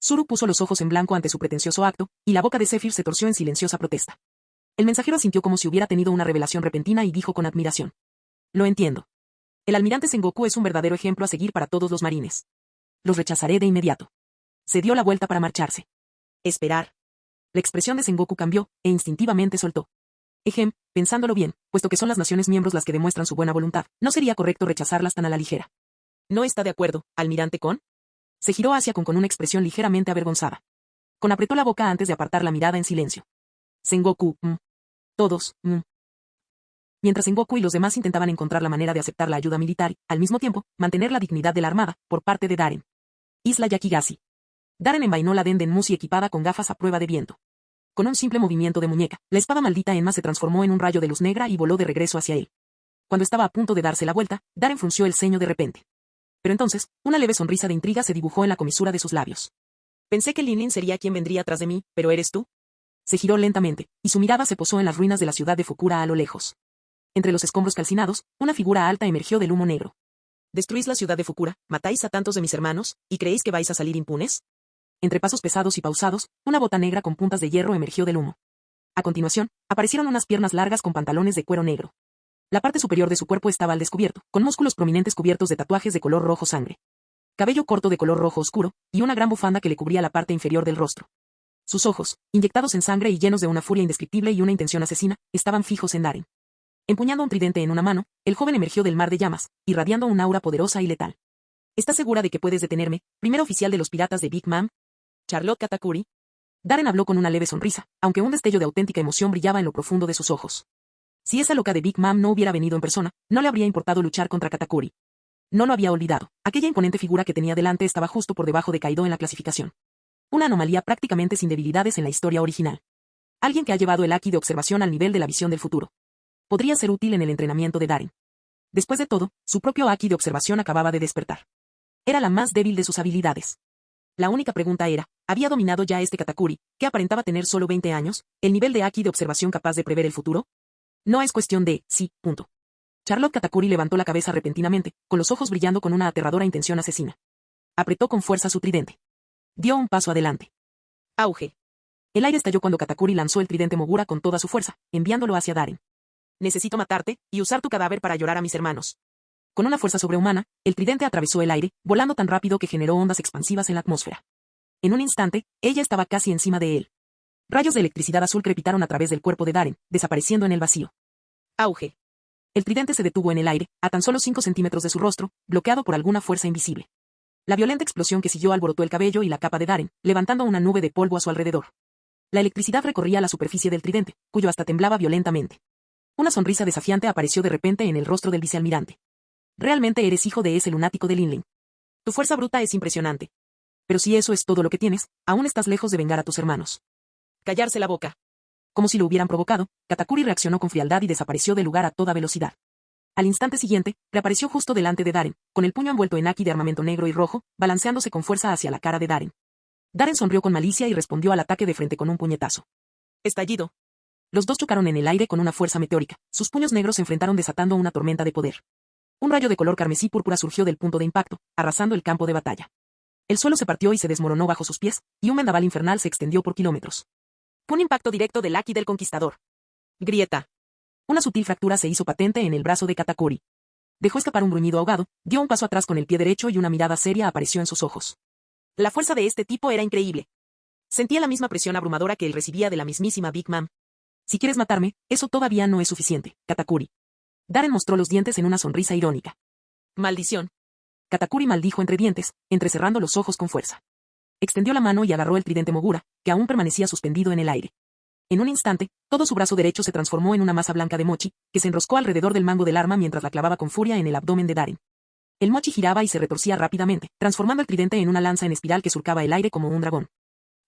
Zuru puso los ojos en blanco ante su pretencioso acto, y la boca de Zephyr se torció en silenciosa protesta. El mensajero asintió como si hubiera tenido una revelación repentina y dijo con admiración. Lo entiendo. El almirante Sengoku es un verdadero ejemplo a seguir para todos los marines. Los rechazaré de inmediato. Se dio la vuelta para marcharse. Esperar. La expresión de Sengoku cambió, e instintivamente soltó. Pensándolo bien, puesto que son las naciones miembros las que demuestran su buena voluntad, no sería correcto rechazarlas tan a la ligera. ¿No está de acuerdo, almirante Kon? Se giró hacia Kon con una expresión ligeramente avergonzada. Kon apretó la boca antes de apartar la mirada en silencio. Sengoku, todos, Mientras Sengoku y los demás intentaban encontrar la manera de aceptar la ayuda militar y, al mismo tiempo, mantener la dignidad de la armada, por parte de Daren. Isla Yakigashi. Daren envainó la Denden Mushi equipada con gafas a prueba de viento. Con un simple movimiento de muñeca, la espada maldita Enma se transformó en un rayo de luz negra y voló de regreso hacia él. Cuando estaba a punto de darse la vuelta, Daren frunció el ceño de repente. Pero entonces, una leve sonrisa de intriga se dibujó en la comisura de sus labios. Pensé que Linlin sería quien vendría tras de mí, pero ¿eres tú? Se giró lentamente, y su mirada se posó en las ruinas de la ciudad de Fukura a lo lejos. Entre los escombros calcinados, una figura alta emergió del humo negro. ¿Destruís la ciudad de Fukura, matáis a tantos de mis hermanos, y creéis que vais a salir impunes? Entre pasos pesados y pausados, una bota negra con puntas de hierro emergió del humo. A continuación, aparecieron unas piernas largas con pantalones de cuero negro. La parte superior de su cuerpo estaba al descubierto, con músculos prominentes cubiertos de tatuajes de color rojo sangre. Cabello corto de color rojo oscuro, y una gran bufanda que le cubría la parte inferior del rostro. Sus ojos, inyectados en sangre y llenos de una furia indescriptible y una intención asesina, estaban fijos en Daren. Empuñando un tridente en una mano, el joven emergió del mar de llamas, irradiando un aura poderosa y letal. ¿Estás segura de que puedes detenerme, primer oficial de los piratas de Big Mom? Charlotte Katakuri. Daren habló con una leve sonrisa, aunque un destello de auténtica emoción brillaba en lo profundo de sus ojos. Si esa loca de Big Mom no hubiera venido en persona, no le habría importado luchar contra Katakuri. No lo había olvidado. Aquella imponente figura que tenía delante estaba justo por debajo de Kaido en la clasificación. Una anomalía prácticamente sin debilidades en la historia original. Alguien que ha llevado el Haki de observación al nivel de la visión del futuro. Podría ser útil en el entrenamiento de Daren. Después de todo, su propio Haki de observación acababa de despertar. Era la más débil de sus habilidades. La única pregunta era, ¿había dominado ya este Katakuri, que aparentaba tener solo 20 años, el nivel de Haki de observación capaz de prever el futuro? No es cuestión de, sí, punto. Charlotte Katakuri levantó la cabeza repentinamente, con los ojos brillando con una aterradora intención asesina. Apretó con fuerza su tridente. Dio un paso adelante. Auge. El aire estalló cuando Katakuri lanzó el tridente Mogura con toda su fuerza, enviándolo hacia Daren. Necesito matarte, y usar tu cadáver para llorar a mis hermanos. Con una fuerza sobrehumana, el tridente atravesó el aire, volando tan rápido que generó ondas expansivas en la atmósfera. En un instante, ella estaba casi encima de él. Rayos de electricidad azul crepitaron a través del cuerpo de Daren, desapareciendo en el vacío. Auge. El tridente se detuvo en el aire, a tan solo 5 centímetros de su rostro, bloqueado por alguna fuerza invisible. La violenta explosión que siguió alborotó el cabello y la capa de Daren, levantando una nube de polvo a su alrededor. La electricidad recorría la superficie del tridente, cuyo asta temblaba violentamente. Una sonrisa desafiante apareció de repente en el rostro del vicealmirante. Realmente eres hijo de ese lunático de Linlin. Tu fuerza bruta es impresionante. Pero si eso es todo lo que tienes, aún estás lejos de vengar a tus hermanos. Callarse la boca. Como si lo hubieran provocado, Katakuri reaccionó con frialdad y desapareció del lugar a toda velocidad. Al instante siguiente, reapareció justo delante de Daren, con el puño envuelto en haki de armamento negro y rojo, balanceándose con fuerza hacia la cara de Daren. Daren sonrió con malicia y respondió al ataque de frente con un puñetazo. Estallido. Los dos chocaron en el aire con una fuerza meteórica, sus puños negros se enfrentaron desatando una tormenta de poder. Un rayo de color carmesí púrpura surgió del punto de impacto, arrasando el campo de batalla. El suelo se partió y se desmoronó bajo sus pies, y un vendaval infernal se extendió por kilómetros. Fue un impacto directo del Haki del Conquistador. Grieta. Una sutil fractura se hizo patente en el brazo de Katakuri. Dejó escapar un gruñido ahogado, dio un paso atrás con el pie derecho y una mirada seria apareció en sus ojos. La fuerza de este tipo era increíble. Sentía la misma presión abrumadora que él recibía de la mismísima Big Mom. Si quieres matarme, eso todavía no es suficiente, Katakuri. Daren mostró los dientes en una sonrisa irónica. Maldición. Katakuri maldijo entre dientes, entrecerrando los ojos con fuerza. Extendió la mano y agarró el tridente Mogura, que aún permanecía suspendido en el aire. En un instante, todo su brazo derecho se transformó en una masa blanca de mochi, que se enroscó alrededor del mango del arma mientras la clavaba con furia en el abdomen de Daren. El mochi giraba y se retorcía rápidamente, transformando el tridente en una lanza en espiral que surcaba el aire como un dragón.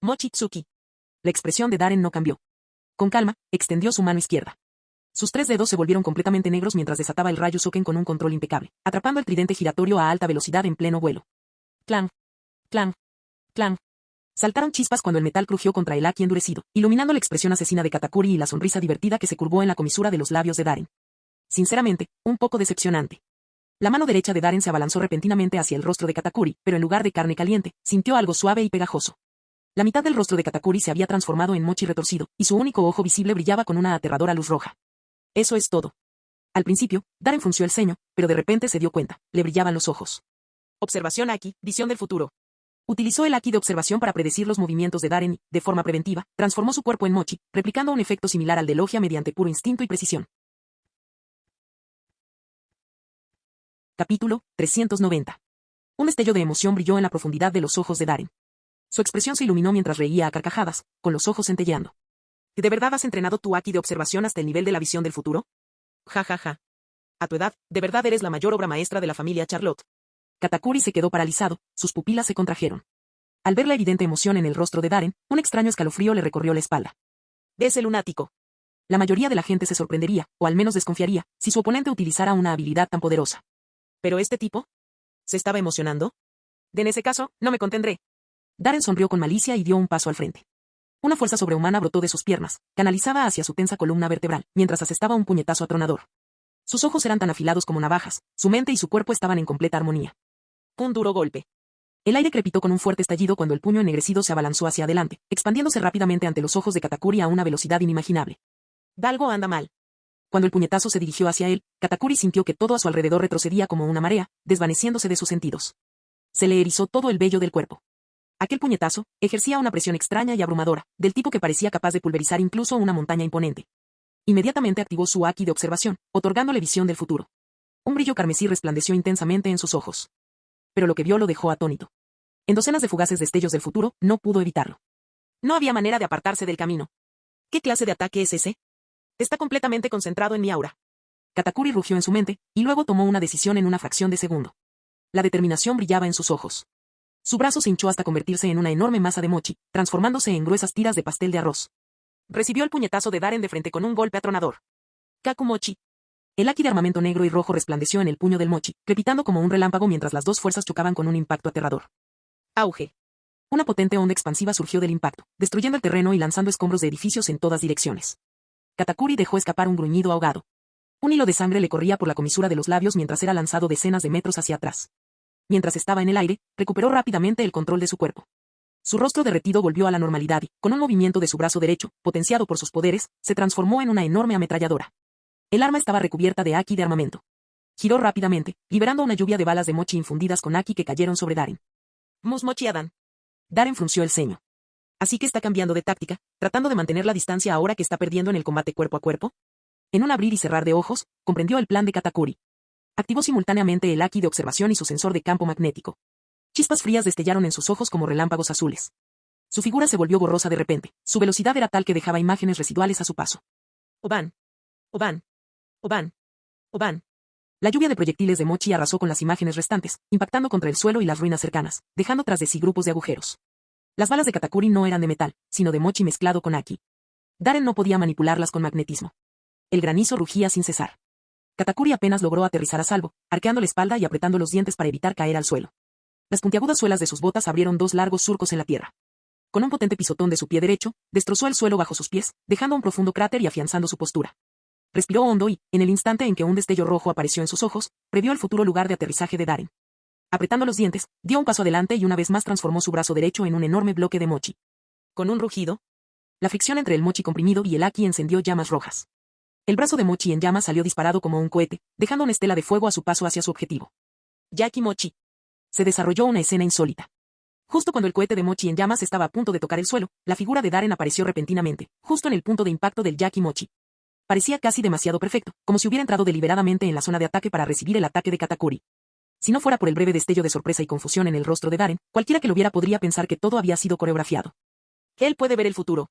Mochi Tsuki. La expresión de Daren no cambió. Con calma, extendió su mano izquierda. Sus 3 dedos se volvieron completamente negros mientras desataba el rayo Soken con un control impecable, atrapando el tridente giratorio a alta velocidad en pleno vuelo. Clang, clang, clang. Saltaron chispas cuando el metal crujió contra el haki endurecido, iluminando la expresión asesina de Katakuri y la sonrisa divertida que se curvó en la comisura de los labios de Darren. Sinceramente, un poco decepcionante. La mano derecha de Darren se abalanzó repentinamente hacia el rostro de Katakuri, pero en lugar de carne caliente, sintió algo suave y pegajoso. La mitad del rostro de Katakuri se había transformado en mochi retorcido, y su único ojo visible brillaba con una aterradora luz roja. Eso es todo. Al principio, Darren frunció el ceño, pero de repente se dio cuenta, le brillaban los ojos. Observación Haki, visión del futuro. Utilizó el Haki de observación para predecir los movimientos de Darren y, de forma preventiva, transformó su cuerpo en mochi, replicando un efecto similar al de Logia mediante puro instinto y precisión. Capítulo 390. Un destello de emoción brilló en la profundidad de los ojos de Darren. Su expresión se iluminó mientras reía a carcajadas, con los ojos centelleando. ¿De verdad has entrenado tu Haki de observación hasta el nivel de la visión del futuro? Ja ja ja. A tu edad, de verdad eres la mayor obra maestra de la familia Charlotte. Katakuri se quedó paralizado, sus pupilas se contrajeron. Al ver la evidente emoción en el rostro de Darren, un extraño escalofrío le recorrió la espalda. Es el lunático. La mayoría de la gente se sorprendería, o al menos desconfiaría, si su oponente utilizara una habilidad tan poderosa. ¿Pero este tipo? ¿Se estaba emocionando? En ese caso, no me contendré. Darren sonrió con malicia y dio un paso al frente. Una fuerza sobrehumana brotó de sus piernas, canalizada hacia su tensa columna vertebral, mientras asestaba un puñetazo atronador. Sus ojos eran tan afilados como navajas, su mente y su cuerpo estaban en completa armonía. Un duro golpe. El aire crepitó con un fuerte estallido cuando el puño ennegrecido se abalanzó hacia adelante, expandiéndose rápidamente ante los ojos de Katakuri a una velocidad inimaginable. Algo anda mal. Cuando el puñetazo se dirigió hacia él, Katakuri sintió que todo a su alrededor retrocedía como una marea, desvaneciéndose de sus sentidos. Se le erizó todo el vello del cuerpo. Aquel puñetazo ejercía una presión extraña y abrumadora, del tipo que parecía capaz de pulverizar incluso una montaña imponente. Inmediatamente activó su Haki de observación, otorgándole visión del futuro. Un brillo carmesí resplandeció intensamente en sus ojos. Pero lo que vio lo dejó atónito. En docenas de fugaces destellos del futuro, no pudo evitarlo. No había manera de apartarse del camino. ¿Qué clase de ataque es ese? Está completamente concentrado en mi aura. Katakuri rugió en su mente, y luego tomó una decisión en una fracción de segundo. La determinación brillaba en sus ojos. Su brazo se hinchó hasta convertirse en una enorme masa de mochi, transformándose en gruesas tiras de pastel de arroz. Recibió el puñetazo de Darren de frente con un golpe atronador. Kaku Mochi. El haki de armamento negro y rojo resplandeció en el puño del mochi, crepitando como un relámpago mientras las dos fuerzas chocaban con un impacto aterrador. Auge. Una potente onda expansiva surgió del impacto, destruyendo el terreno y lanzando escombros de edificios en todas direcciones. Katakuri dejó escapar un gruñido ahogado. Un hilo de sangre le corría por la comisura de los labios mientras era lanzado decenas de metros hacia atrás. Mientras estaba en el aire, recuperó rápidamente el control de su cuerpo. Su rostro derretido volvió a la normalidad y, con un movimiento de su brazo derecho, potenciado por sus poderes, se transformó en una enorme ametralladora. El arma estaba recubierta de haki de armamento. Giró rápidamente, liberando una lluvia de balas de mochi infundidas con haki que cayeron sobre Darren. Mochi Adan. Darren frunció el ceño. Así que está cambiando de táctica, tratando de mantener la distancia ahora que está perdiendo en el combate cuerpo a cuerpo. En un abrir y cerrar de ojos, comprendió el plan de Katakuri. Activó simultáneamente el haki de observación y su sensor de campo magnético. Chispas frías destellaron en sus ojos como relámpagos azules. Su figura se volvió borrosa de repente, su velocidad era tal que dejaba imágenes residuales a su paso. Oban. Oban. Oban. Oban. La lluvia de proyectiles de mochi arrasó con las imágenes restantes, impactando contra el suelo y las ruinas cercanas, dejando tras de sí grupos de agujeros. Las balas de Katakuri no eran de metal, sino de mochi mezclado con haki. Darren no podía manipularlas con magnetismo. El granizo rugía sin cesar. Katakuri apenas logró aterrizar a salvo, arqueando la espalda y apretando los dientes para evitar caer al suelo. Las puntiagudas suelas de sus botas abrieron dos largos surcos en la tierra. Con un potente pisotón de su pie derecho, destrozó el suelo bajo sus pies, dejando un profundo cráter y afianzando su postura. Respiró hondo y, en el instante en que un destello rojo apareció en sus ojos, previó el futuro lugar de aterrizaje de Darren. Apretando los dientes, dio un paso adelante y una vez más transformó su brazo derecho en un enorme bloque de mochi. Con un rugido, la fricción entre el mochi comprimido y el haki encendió llamas rojas. El brazo de mochi en llamas salió disparado como un cohete, dejando una estela de fuego a su paso hacia su objetivo. Yaki Mochi. Se desarrolló una escena insólita. Justo cuando el cohete de mochi en llamas estaba a punto de tocar el suelo, la figura de Darren apareció repentinamente, justo en el punto de impacto del Yaki Mochi. Parecía casi demasiado perfecto, como si hubiera entrado deliberadamente en la zona de ataque para recibir el ataque de Katakuri. Si no fuera por el breve destello de sorpresa y confusión en el rostro de Darren, cualquiera que lo viera podría pensar que todo había sido coreografiado. Él puede ver el futuro.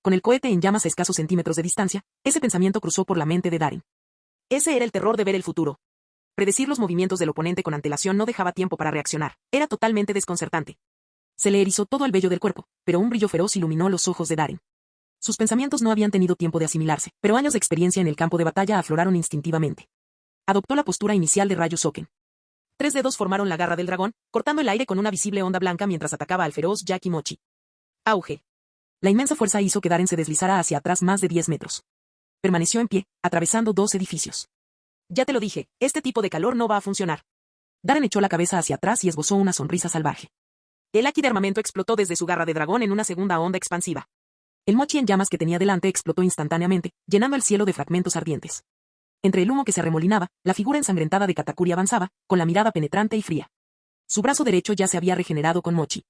Con el cohete en llamas a escasos centímetros de distancia, ese pensamiento cruzó por la mente de Darren. Ese era el terror de ver el futuro. Predecir los movimientos del oponente con antelación no dejaba tiempo para reaccionar, era totalmente desconcertante. Se le erizó todo el vello del cuerpo, pero un brillo feroz iluminó los ojos de Darren. Sus pensamientos no habían tenido tiempo de asimilarse, pero años de experiencia en el campo de batalla afloraron instintivamente. Adoptó la postura inicial de Rayo Soken. 3 dedos formaron la garra del dragón, cortando el aire con una visible onda blanca mientras atacaba al feroz Yakimochi. Auge. La inmensa fuerza hizo que Darren se deslizara hacia atrás más de 10 metros. Permaneció en pie, atravesando 2 edificios. Ya te lo dije, este tipo de calor no va a funcionar. Darren echó la cabeza hacia atrás y esbozó una sonrisa salvaje. El haki de armamento explotó desde su garra de dragón en una segunda onda expansiva. El mochi en llamas que tenía delante explotó instantáneamente, llenando el cielo de fragmentos ardientes. Entre el humo que se arremolinaba, la figura ensangrentada de Katakuri avanzaba, con la mirada penetrante y fría. Su brazo derecho ya se había regenerado con mochi.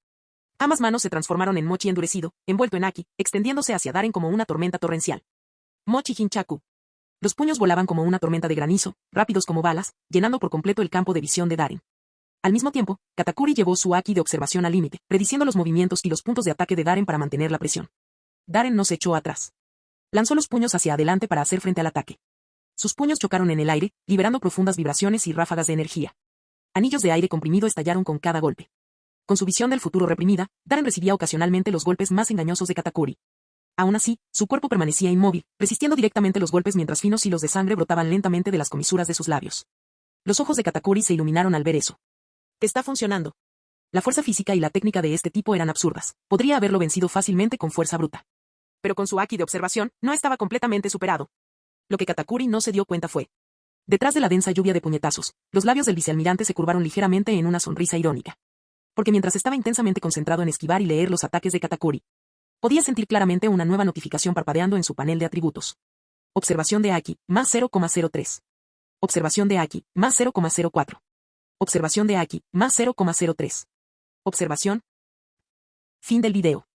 Ambas manos se transformaron en mochi endurecido, envuelto en haki, extendiéndose hacia Darren como una tormenta torrencial. Mochi Hinchaku. Los puños volaban como una tormenta de granizo, rápidos como balas, llenando por completo el campo de visión de Darren. Al mismo tiempo, Katakuri llevó su haki de observación al límite, prediciendo los movimientos y los puntos de ataque de Darren para mantener la presión. Darren no se echó atrás. Lanzó los puños hacia adelante para hacer frente al ataque. Sus puños chocaron en el aire, liberando profundas vibraciones y ráfagas de energía. Anillos de aire comprimido estallaron con cada golpe. Con su visión del futuro reprimida, Darren recibía ocasionalmente los golpes más engañosos de Katakuri. Aún así, su cuerpo permanecía inmóvil, resistiendo directamente los golpes mientras finos hilos de sangre brotaban lentamente de las comisuras de sus labios. Los ojos de Katakuri se iluminaron al ver eso. Está funcionando. La fuerza física y la técnica de este tipo eran absurdas. Podría haberlo vencido fácilmente con fuerza bruta. Pero con su haki de observación, no estaba completamente superado. Lo que Katakuri no se dio cuenta fue. Detrás de la densa lluvia de puñetazos, los labios del vicealmirante se curvaron ligeramente en una sonrisa irónica. Porque mientras estaba intensamente concentrado en esquivar y leer los ataques de Katakuri, podía sentir claramente una nueva notificación parpadeando en su panel de atributos. Observación de haki, más 0,03. Observación de haki, más 0,04. Observación de haki, más 0,03. Observación. Fin del video.